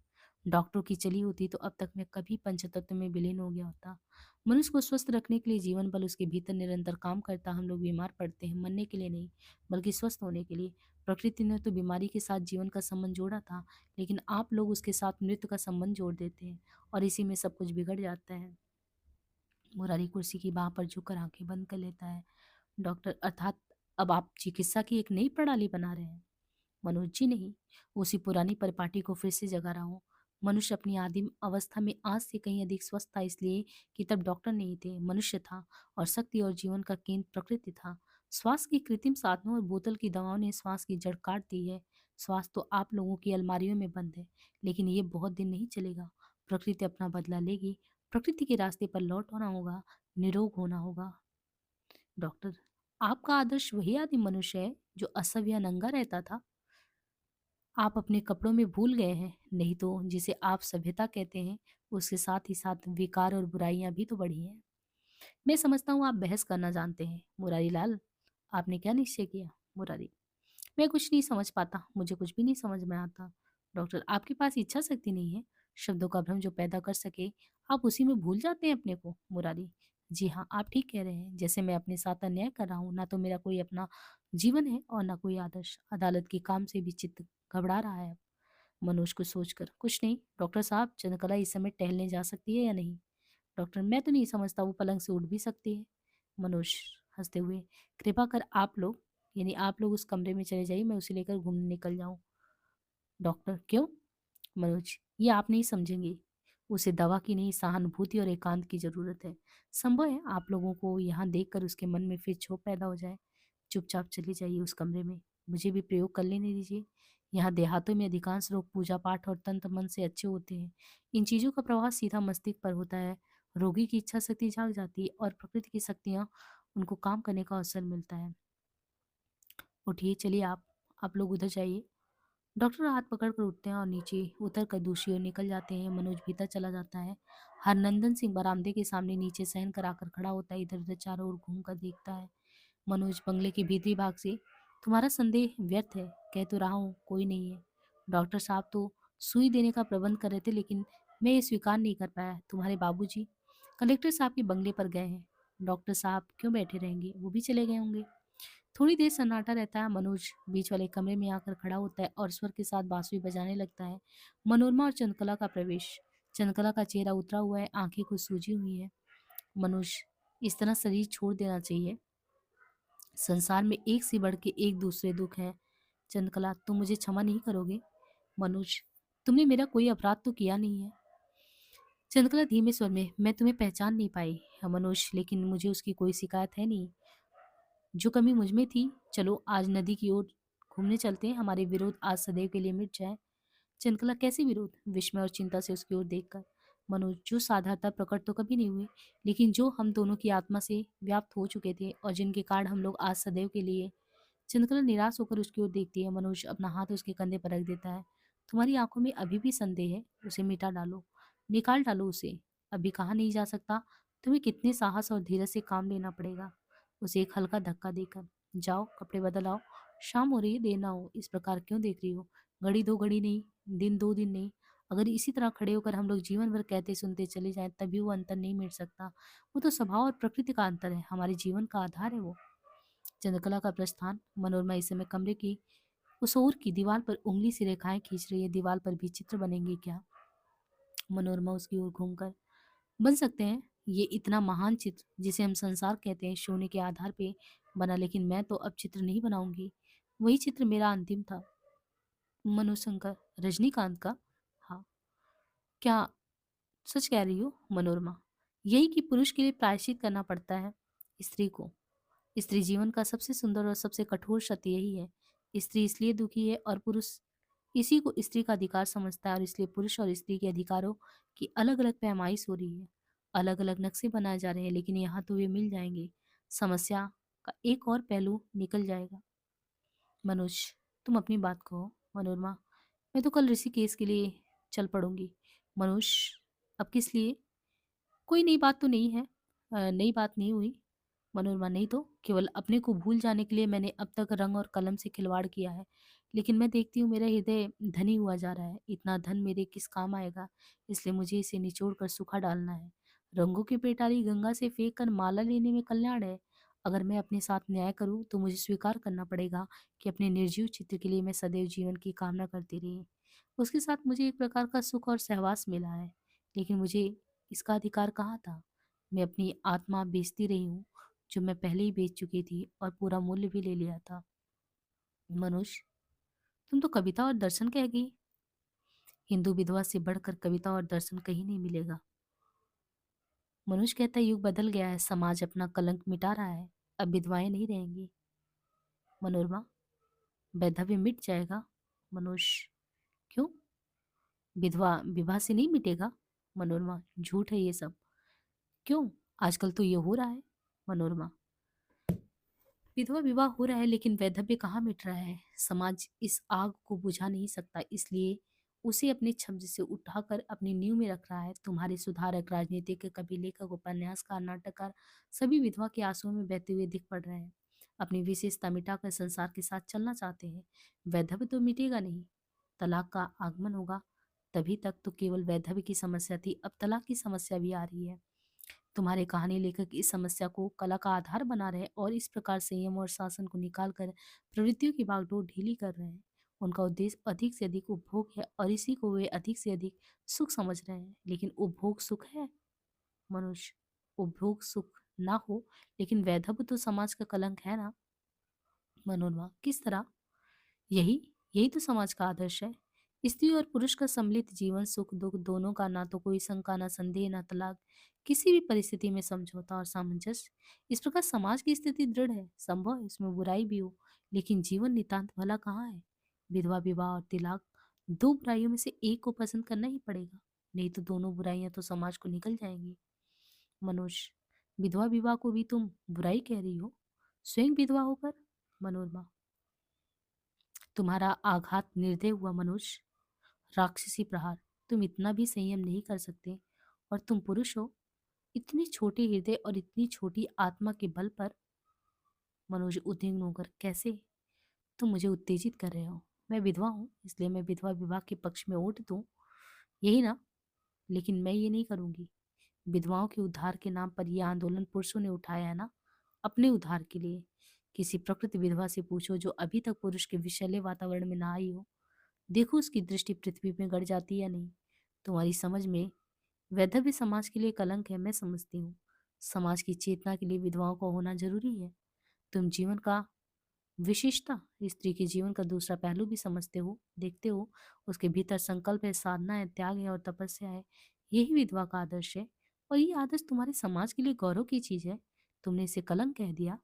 डॉक्टरों की चली होती तो अब तक मैं कभी पंचतत्व में विलीन हो गया होता। मनुष्य को स्वस्थ रखने के लिए जीवन बल उसके भीतर निरंतर काम करता। हम लोग बीमार पड़ते हैं मरने के लिए नहीं, बल्कि स्वस्थ होने के लिए। प्रकृति ने तो बीमारी के साथ जीवन का संबंध जोड़ा था, लेकिन आप लोग उसके साथ मृत्यु का संबंध जोड़ देते हैं, और इसी में सब कुछ बिगड़ जाता है। मुरारी कुर्सी की बाह पर झुककर आंखें बंद कर लेता है। डॉक्टर, अर्थात अब आप चिकित्सा की एक नई प्रणाली बना रहे हैं? मनोज जी, नहीं, उसी पुरानी परिपाटी को फिर से जगा रहा हूँ। मनुष्य अपनी आदिम अवस्था में आज से कहीं अधिक स्वस्थ था, इसलिए कि तब डॉक्टर नहीं थे, मनुष्य था, और शक्ति और जीवन का केंद्र प्रकृति था। श्वास की कृत्रिम साधनों और बोतल की दवाओं ने श्वास की जड़ काट दी है। श्वास तो आप लोगों की अलमारियों में बंद है, लेकिन ये बहुत दिन नहीं चलेगा। प्रकृति अपना बदला लेगी। प्रकृति के रास्ते पर लौट आना होगा, निरोग होना होगा। डॉक्टर, आपका आदर्श वही आदि मनुष्य है जो असभ्य या नंगा रहता था। आप अपने कपड़ों में भूल गए हैं, नहीं तो जिसे आप सभ्यता कहते हैं, उसके साथ ही साथ विकार और बुराइयां भी तो बढ़ी हैं। मैं समझता हूँ आप बहस करना जानते हैं। मुरारी लाल, आपने क्या निश्चय किया? मुरारी, मैं कुछ नहीं समझ पाता, मुझे कुछ भी नहीं समझ में आता। डॉक्टर, आपके पास इच्छा शक्ति नहीं है, शब्दों का भ्रम जो पैदा कर सके, आप उसी में भूल जाते हैं अपने को। मुरारी, जी हाँ, आप ठीक कह रहे हैं। जैसे मैं अपने साथ अन्याय कर रहा हूँ, ना तो मेरा कोई अपना जीवन है और ना कोई आदर्श। अदालत के काम से भी चित्त घबरा रहा है अब। मनोज को सोचकर, कुछ नहीं डॉक्टर साहब, चंद्रकला इस समय टहलने जा सकती है या नहीं? डॉक्टर, मैं तो नहीं समझता वो पलंग से उठ भी सकती है। मनोज हंसते हुए, कृपा कर आप लोग, यानी आप लोग उस कमरे में चले जाइए, मैं उसे लेकर घूमने निकल जाऊं। डॉक्टर, क्यों? मनोज, ये आप नहीं समझेंगे। उसे दवा की नहीं, सहानुभूति और एकांत की जरूरत है। संभव है आप लोगों को यहाँ देखकर उसके मन में फिर क्षोभ पैदा हो जाए। चुपचाप चले जाइए उस कमरे में, मुझे भी प्रयोग कर लेने दीजिए। यहाँ देहातों में अधिकांश लोग पूजा पाठ और तंत्र मन से अच्छे होते हैं। इन चीजों का प्रभाव सीधा मस्तिष्क पर होता है। रोगी की इच्छा शक्ति जाग जाती है और प्रकृति की शक्तियाँ उनको काम करने का अवसर मिलता है। उठिए, चलिए आप लोग उधर जाइए। डॉक्टर हाथ पकड़कर उठते हैं और नीचे उतर कर दूसरी ओर निकल जाते हैं। मनोज भीतर चला जाता है। हरनंदन सिंह बरामदे के सामने नीचे सहन कराकर खड़ा होता है, इधर उधर चारों ओर घूम कर देखता है। मनोज बंगले के भीतरी भाग से, तुम्हारा संदेह व्यर्थ है, कह तो रहा हूँ कोई नहीं है। डॉक्टर साहब तो सुई देने का प्रबंध कर रहे थे, लेकिन मैं ये स्वीकार नहीं कर पाया। तुम्हारे बाबूजी कलेक्टर साहब के बंगले पर गए हैं। डॉक्टर साहब क्यों बैठे रहेंगे, वो भी चले गए होंगे। थोड़ी देर सन्नाटा रहता है। मनोज बीच वाले कमरे में आकर खड़ा होता है और स्वर के साथ बांसुरी बजाने लगता है। मनोरमा और चंद्रकला का प्रवेश। चंद्रकला का चेहरा उतरा हुआ है, आंखें कुछ सूजी हुई है। मनोज, इस तरह शरीर छोड़ देना चाहिए। संसार में एक से बढ़ के एक दूसरे दुख है। चंद्रकला, तुम मुझे क्षमा नहीं करोगे? मनोज, तुमने मेरा कोई अपराध तो किया नहीं है। चंद्रकला धीमे स्वर में, मैं तुम्हें पहचान नहीं पाई। मनोज, लेकिन मुझे उसकी कोई शिकायत है नहीं। जो कमी मुझ में थी, चलो आज नदी की ओर घूमने चलते हैं, हमारे विरोध आज सदैव के लिए मिट जाए। चंद्रकला, कैसे विरोध? विस्मय और चिंता से उसकी ओर देखकर। मनोज, जो साधारणता प्रकट तो कभी नहीं हुई, लेकिन जो हम दोनों की आत्मा से व्याप्त हो चुके थे और जिनके कारण हम लोग आज सदैव के लिए। चंद्रकला निराश होकर उसकी ओर देखती है। मनोज अपना हाथ उसके कंधे पर रख देता है। तुम्हारी आंखों में अभी भी संदेह है, उसे मिटा डालो, निकाल डालो उसे। अभी कहा नहीं जा सकता। तुम्हें कितने साहस और धीरज से काम लेना पड़ेगा। उसे एक हल्का धक्का देकर, जाओ कपड़े बदल आओ, शाम हो रही है, देर ना हो। इस प्रकार क्यों देख रही हो? घड़ी दो घड़ी नहीं, दिन दो दिन नहीं। अगर इसी तरह खड़े होकर हम लोग जीवन भर कहते सुनते चले जाएं, तभी वो अंतर नहीं मिट सकता। वो तो स्वभाव और प्रकृति का अंतर है, हमारे जीवन का आधार है वो। चंद्रकला का प्रस्थान। मनोरमा इस समय कमरे की उस ओर की दीवार पर उंगली से रेखाएं खींच रही है। दीवार पर भी चित्र बनेंगे क्या? मनोरमा उसकी ओर घूमकर, बन सकते हैं। ये इतना महान चित्र जिसे हम संसार कहते हैं, शून्य के आधार पे बना, लेकिन मैं तो अब चित्र नहीं बनाऊंगी। वही चित्र मेरा अंतिम था। मनोशंकर, रजनीकांत का? हाँ। क्या सच कह रही हो मनोरमा? यही कि पुरुष के लिए प्रायश्चित करना पड़ता है स्त्री को। स्त्री जीवन का सबसे सुंदर और सबसे कठोर सत्य यही है। स्त्री इसलिए दुखी है और पुरुष इसी को स्त्री का अधिकार समझता है, और इसलिए पुरुष और स्त्री के अधिकारों की अलग अलग पैमाइश हो रही है, अलग अलग नक्शे बनाए जा रहे हैं, लेकिन यहाँ तो वे मिल जाएंगे। समस्या का एक और पहलू निकल जाएगा। मनोज, तुम अपनी बात कहो। मनोरमा, मैं तो कल ऋषिकेश के लिए चल पड़ूंगी। मनोज, अब किस लिए? कोई नई बात तो नहीं है। नई बात नहीं हुई। मनोरमा, नहीं तो केवल अपने को भूल जाने के लिए मैंने अब तक रंग और कलम से खिलवाड़ किया है, लेकिन मैं देखती हूँ मेरा हृदय धनी हुआ जा रहा है। इतना धन मेरे किस काम आएगा, इसलिए मुझे इसे निचोड़ कर सूखा डालना है। रंगों की पेटारी गंगा से फेंक कर माला लेने में कल्याण है। अगर मैं अपने साथ न्याय करूँ तो मुझे स्वीकार करना पड़ेगा कि अपने निर्जीव चित्र के लिए मैं सदैव जीवन की कामना करती रही। उसके साथ मुझे एक प्रकार का सुख और सहवास मिला है, लेकिन मुझे इसका अधिकार कहाँ था? मैं अपनी आत्मा बेचती रही हूँ, जो मैं पहले ही बेच चुकी थी, और पूरा मूल्य भी ले लिया था। मनुष्य, तुम तो कविता और दर्शन कह गई। हिंदू विधवा से बढ़कर कविता और दर्शन कहीं नहीं मिलेगा। मनुष्य कहता है, युग बदल गया है, समाज अपना कलंक मिटा रहा है, अब विधवाएं नहीं रहेंगी। मनोरमा, वैधव्य मिट जाएगा। मनुष्य, क्यों? विधवा विवाह से नहीं मिटेगा। मनोरमा, झूठ है ये सब। क्यों? आजकल तो ये हो रहा है। मनोरमा, विधवा विवाह हो रहा है लेकिन वैधव्य कहाँ मिट रहा है। समाज इस आग को बुझा नहीं सकता, इसलिए उसे अपने छब्ज से उठाकर अपनी नींव में रख रहा है। तुम्हारे सुधारक, राजनीतिक, कवि, लेखक, उपन्यासकार, नाटककार सभी विधवा के आंसुओं में बहते हुए दिख पड़ रहे हैं। अपनी विशेषता मिटाकर संसार के साथ चलना चाहते हैं। वैधव्य तो मिटेगा नहीं, तलाक का आगमन होगा। तभी तक तो केवल वैधव्य की समस्या थी, अब तलाक की समस्या भी आ रही है। तुम्हारे कहानी लेखक इस समस्या को कला का आधार बना रहे हैं और इस प्रकार संयम और शासन को निकालकर प्रवृत्तियों की बागडोर ढीली कर रहे हैं। उनका उद्देश्य अधिक से अधिक उपभोग है और इसी को वे अधिक से अधिक सुख समझ रहे हैं। लेकिन उपभोग सुख है? मनुष्य, उपभोग सुख ना हो, लेकिन वैधव्य तो समाज का कलंक है ना। मनोरमा, किस तरह? यही यही तो समाज का आदर्श है। स्त्री और पुरुष का सम्मिलित जीवन, सुख दुख दोनों का, ना तो कोई शंका, ना संदेह, ना तलाक, किसी भी परिस्थिति में समझौता और सामंजस्य। इस प्रकार समाज की स्थिति दृढ़ है। संभव है उसमें बुराई भी हो, लेकिन जीवन नितांत भला कहाँ है। विधवा विवाह और तिलाक, दो बुराइयों में से एक को पसंद करना ही पड़ेगा, नहीं तो दोनों बुराइयां तो समाज को निकल जाएंगी। मनुष्य, विधवा विवाह को भी तुम बुराई कह रही हो, स्वयं विधवा होकर? मनोरमा, तुम्हारा आघात निर्दय हुआ मनुष्य, राक्षसी प्रहार। तुम इतना भी संयम नहीं कर सकते, और तुम पुरुष हो, इतने छोटे हृदय और इतनी छोटी आत्मा के बल पर। मनोज उद्विग्न होकर, कैसे? तुम मुझे उत्तेजित कर रहे हो। मैं विधवा हूँ, इसलिए मैं विधवा विवाह के पक्ष में वोट दूं, यही ना? लेकिन मैं ये नहीं करूंगी। विधवाओं के उद्धार के नाम पर यह आंदोलन पुरुषों ने उठाया है ना, अपने उद्धार के लिए। किसी प्रकृति विधवा से पूछो जो अभी तक पुरुष के विषैले वातावरण में ना आई हो, देखो उसकी दृष्टि पृथ्वी में गड़ जाती है या नहीं। तुम्हारी समझ में वैधव्य समाज के लिए कलंक है, मैं समझती हूँ। समाज की चेतना के लिए विधवाओं का होना जरूरी है। तुम जीवन का विशेषता, स्त्री के जीवन का दूसरा पहलू भी समझते हो, देखते हो। उसके भीतर संकल्प है, साधना है, त्याग है और तपस्या है। यही विधवा का आदर्श है, और ये आदर्श तुम्हारे समाज के लिए गौरव की चीज है। तुमने इसे कलंक कह दिया।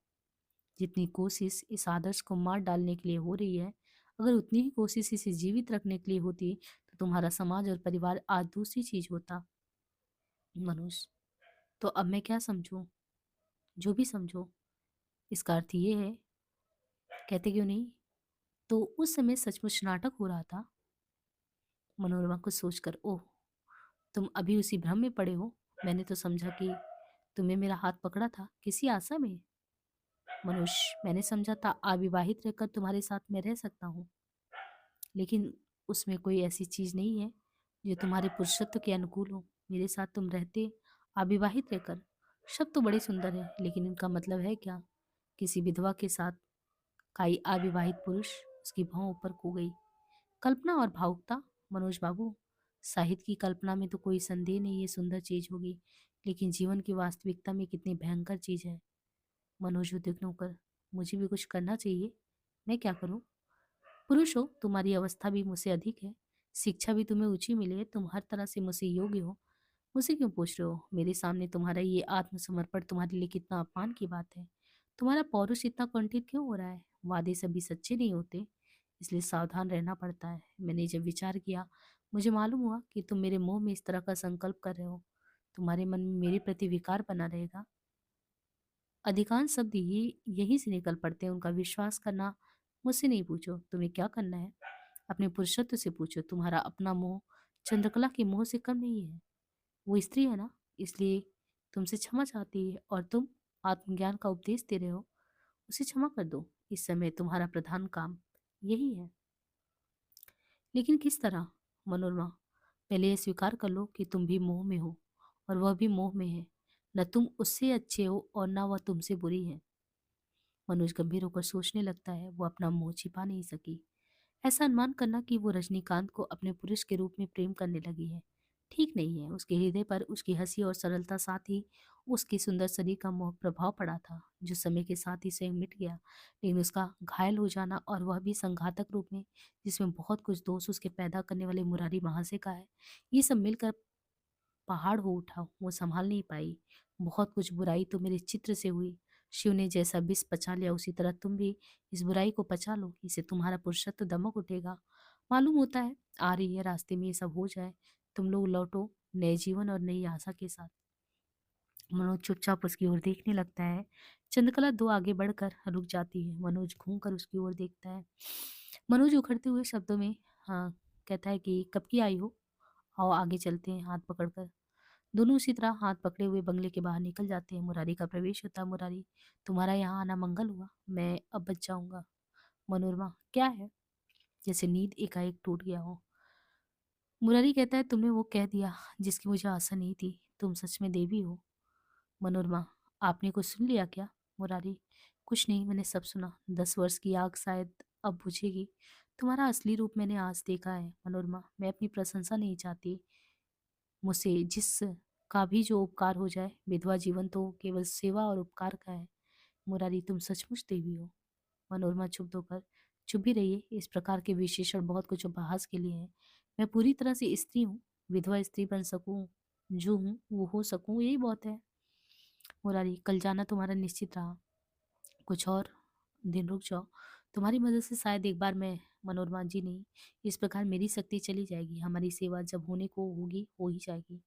जितनी कोशिश इस आदर्श को मार डालने के लिए हो रही है, अगर उतनी ही कोशिश इसे जीवित रखने के लिए होती तो तुम्हारा समाज और परिवार आज दूसरी चीज होता। मनुष्य, तो अब मैं क्या समझूं? जो भी समझो, इसका अर्थ ये है, कहते क्यों नहीं? तो उस समय सचमुच नाटक हो रहा था। मनोरमा कुछ सोचकर, ओह, तुम अभी उसी भ्रम में पड़े हो। मैंने तो समझा कि तुम्हें मेरा हाथ पकड़ा था किसी आशा में। मनुष्य, मैंने समझा था अविवाहित रहकर तुम्हारे साथ मैं रह सकता हूँ, लेकिन उसमें कोई ऐसी चीज नहीं है जो तुम्हारे पुरुषत्व के अनुकूल हो। मेरे साथ तुम रहते अविवाहित रहकर। शब्द तो बड़े सुंदर है, लेकिन इनका मतलब है क्या? किसी विधवा के साथ काई अविवाहित पुरुष, उसकी भौं ऊपर खो गई। कल्पना और भावुकता। मनोज बाबू, साहित्य की कल्पना में तो कोई संदेह नहीं, ये सुंदर चीज होगी, लेकिन जीवन की वास्तविकता में कितनी भयंकर चीज है। मनोज उद्विग्न होकर, मुझे भी कुछ करना चाहिए, मैं क्या करूं? पुरुष हो, तुम्हारी अवस्था भी मुझसे अधिक है, शिक्षा भी तुम्हें ऊंची मिली है, तुम हर तरह से मुझसे योग्य हो। मुझसे क्यों पूछ रहे हो? मेरे सामने तुम्हारा ये आत्मसमर्पण तुम्हारे लिए कितना अपमान की बात है। तुम्हारा पौरुष इतना कुंठित क्यों हो रहा है? वादे सभी सच्चे नहीं होते, इसलिए सावधान रहना पड़ता है। मैंने जब विचार किया, मुझे मालूम हुआ कि तुम मेरे मुंह में इस तरह का संकल्प कर रहे हो। तुम्हारे मन में मेरे प्रति विकार बना रहेगा। अधिकांश शब्द ये यहीं से निकल पड़ते हैं। उनका विश्वास करना मुझसे नहीं पूछो, तुम्हें क्या करना है अपने पुरुषत्व से पूछो। तुम्हारा अपना मोह चंद्रकला के मोह से कम नहीं है। वो स्त्री है ना, इसलिए तुमसे क्षमा चाहती है, और तुम आत्मज्ञान का उपदेश दे रहे हो। उसे क्षमा कर दो, इस समय तुम्हारा प्रधान काम यही है। लेकिन किस तरह? मनोरमा, पहले ये स्वीकार कर लो कि तुम भी मोह में हो, और वह भी मोह में है। न तुम उससे अच्छे हो और न वह तुमसे बुरी है। मनोज गंभीर होकर सोचने लगता है। वो अपना मोह छिपा नहीं सकी। ऐसा अनुमान करना कि वो रजनीकांत को अपने पुरुष के रूप में प्रेम करने लगी है, ठीक नहीं है। उसके हृदय पर उसकी हंसी और सरलता, साथ ही उसके सुंदर शरीर का मोह प्रभाव पड़ा था, जो समय के साथ ही स्वयं मिट गया। लेकिन उसका घायल हो जाना, और वह भी संघातक रूप में, जिसमें बहुत कुछ दोष उसके पैदा करने वाले मुरारी महाशय का है, ये सब मिलकर पहाड़ हो उठा। वो संभाल नहीं पाई। बहुत कुछ बुराई तो मेरे चित्र से हुई। शिव ने जैसा विष पचा लिया, उसी तरह तुम भी इस बुराई को पचा लो, इससे तुम्हारा पुरुषत्व दमक उठेगा। मालूम होता है आ रही है रास्ते में ये सब हो जाए, तुम लोग लौटो नए जीवन और नई आशा के साथ। मनोज चुपचाप उसकी ओर देखने लगता है। चंद्रकला 2 आगे बढ़कर रुक जाती है। मनोज घूमकर उसकी ओर देखता है। मनोज उखड़ते हुए शब्दों में हाँ, कहता है कि कब की आई हो? आओ आगे चलते हैं हाथ पकड़कर। दोनों उसी तरह हाथ पकड़े हुए बंगले के बाहर निकल जाते हैं। मुरारी का प्रवेश होता है। मुरारी, तुम्हारा यहाँ आना मंगल हुआ। मैं अब बच जाऊंगा। मनोरमा, क्या है? जैसे नींद एकाएक टूट गया हो। मुरारी कहता है, तुमने वो कह दिया जिसकी मुझे आशा नहीं थी। तुम सच में देवी हो। मनोरमा, आपने कुछ सुन लिया क्या? मुरारी, कुछ नहीं, मैंने सब सुना। 10 वर्ष की आग शायद अब बुझेगी। तुम्हारा असली रूप मैंने आज देखा है। मनोरमा, मैं अपनी प्रशंसा नहीं चाहती। मुझसे जिस का भी जो उपकार हो जाए, विधवा जीवन तो केवल सेवा और उपकार का है। मुरारी, तुम सचमुच देवी हो। मनोरमा चुप होकर, चुप भी रहिए, इस प्रकार के विशेषण बहुत कुछ उपहास के लिए है। मैं पूरी तरह से स्त्री हूँ। विधवा स्त्री बन सकूं, जो हूँ वो हो सकूं, यही बहुत है। मुरारी, कल जाना तुम्हारा निश्चित रहा। कुछ और दिन रुक जाओ। तुम्हारी मदद से शायद एक बार मैं। मनोरमा जी नहीं, इस प्रकार मेरी शक्ति चली जाएगी। हमारी सेवा जब होने को होगी हो ही जाएगी।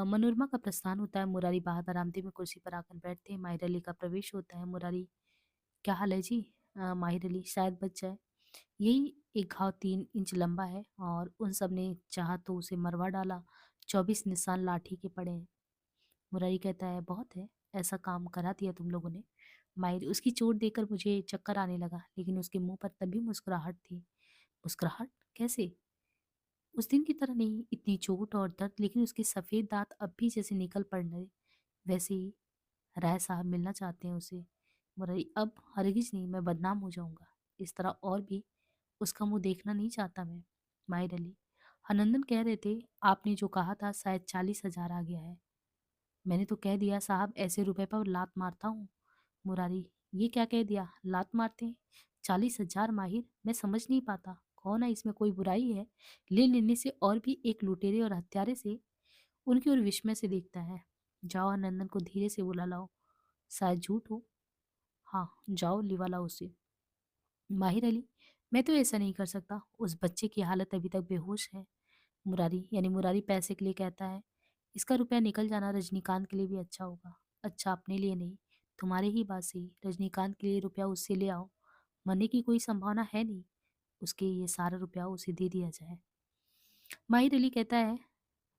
मनोरमा का प्रस्थान होता है। मुरारी बाहर बरामदे में कुर्सी पर आकर बैठते हैं। माहिर अली का प्रवेश होता है। मुरारी, क्या हाल है जी? माहिर अली, शायद बच जाए। यही एक घाव 3 इंच लंबा है और उन सब ने चाहा तो उसे मरवा डाला। 24 निशान लाठी के पड़े हैं। मुरारी कहता है, बहुत है, ऐसा काम करा दिया तुम लोगों ने। माहिर, उसकी चोट देखकर मुझे चक्कर आने लगा, लेकिन उसके मुंह पर तब भी मुस्कुराहट थी। मुस्कुराहट? कैसे? उस दिन की तरह नहीं, इतनी चोट और दर्द, लेकिन उसके सफेद दांत अब भी जैसे निकल पड़ रहे। वैसे ही राय साहब मिलना चाहते हैं उसे। मुरारी, अब हरगिज नहीं, मैं बदनाम हो जाऊंगा। इस तरह और भी उसका मुंह देखना नहीं चाहता मैं। माहिर अली, हनंदन कह रहे थे आपने जो कहा था शायद 40,000 आ गया है। मैंने तो कह दिया साहब, ऐसे रुपए पर लात मारता हूँ। मुरारी, ये क्या कह दिया, लात मारते हैं? 40,000? माहिर, मैं समझ नहीं पाता, कौन है इसमें, कोई बुराई है? ले लेने से, और भी एक लुटेरे और हत्यारे से। उनकी ओर विस्मय से देखता है। जाओ नंदन को धीरे से बुला लाओ, शायद झूठ हो। हाँ, जाओ लिवा लाओ उसे। माहिर अली, मैं तो ऐसा नहीं कर सकता, उस बच्चे की हालत अभी तक बेहोश है। मुरारी, यानी मुरारी पैसे के लिए कहता है, इसका रुपया निकल जाना रजनीकांत के लिए भी अच्छा होगा। अच्छा, अपने लिए नहीं, तुम्हारे ही बात सही, रजनीकांत के लिए रुपया उससे ले आओ। मरने की कोई संभावना है नहीं, उसके ये सारा रुपया उसे दे दिया जाए। माहिर अली कहता है,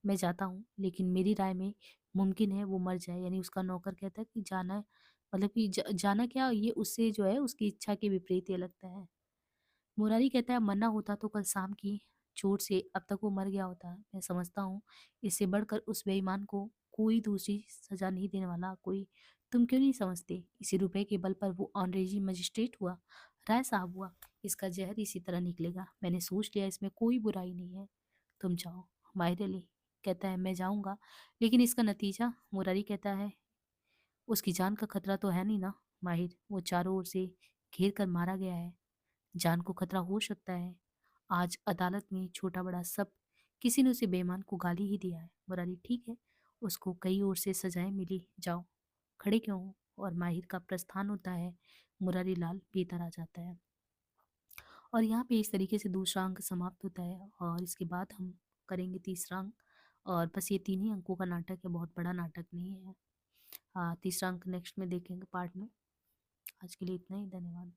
मैं जाता हूँ, लेकिन मेरी राय में मुमकिन है वो मर जाए। यानी उसका नौकर कहता है कि जाना, मतलब कि जाना क्या, ये उससे जो है उसकी इच्छा के विपरीत ये लगता है। मुरारी कहता है, मरना होता तो कल शाम की चोट से अब तक वो मर गया होता। मैं समझता हूँ इससे बढ़कर उस बेईमान को कोई दूसरी सजा नहीं देने वाला कोई। तुम क्यों नहीं समझते? इसी रुपए के बल पर वो ऑनरेरी मजिस्ट्रेट हुआ, राय साहब हुआ। इसका जहर इसी तरह निकलेगा। मैंने सोच लिया, इसमें कोई बुराई नहीं है। तुम जाओ। माहिर अली कहता है, मैं जाऊंगा, लेकिन इसका नतीजा? मुरारी कहता है, उसकी जान का खतरा तो है नहीं ना? माहिर, वो चारों ओर से घेर कर मारा गया है, जान को खतरा हो सकता है। आज अदालत में छोटा बड़ा सब किसी ने उसे बेईमान को गाली ही दिया है। मुरारी, ठीक है, उसको कई ओर से सजाएं मिली, जाओ। खड़े क्यों हो? और माहिर का प्रस्थान होता है। मुरारी लाल भीतर आ जाता है और यहाँ पे इस तरीके से दूसरा अंक समाप्त होता है और इसके बाद हम करेंगे तीसरा अंक। और बस ये 3 ही अंकों का नाटक है, बहुत बड़ा नाटक नहीं है। तीसरा अंक नेक्स्ट में देखेंगे पार्ट में। आज के लिए इतना ही, धन्यवाद।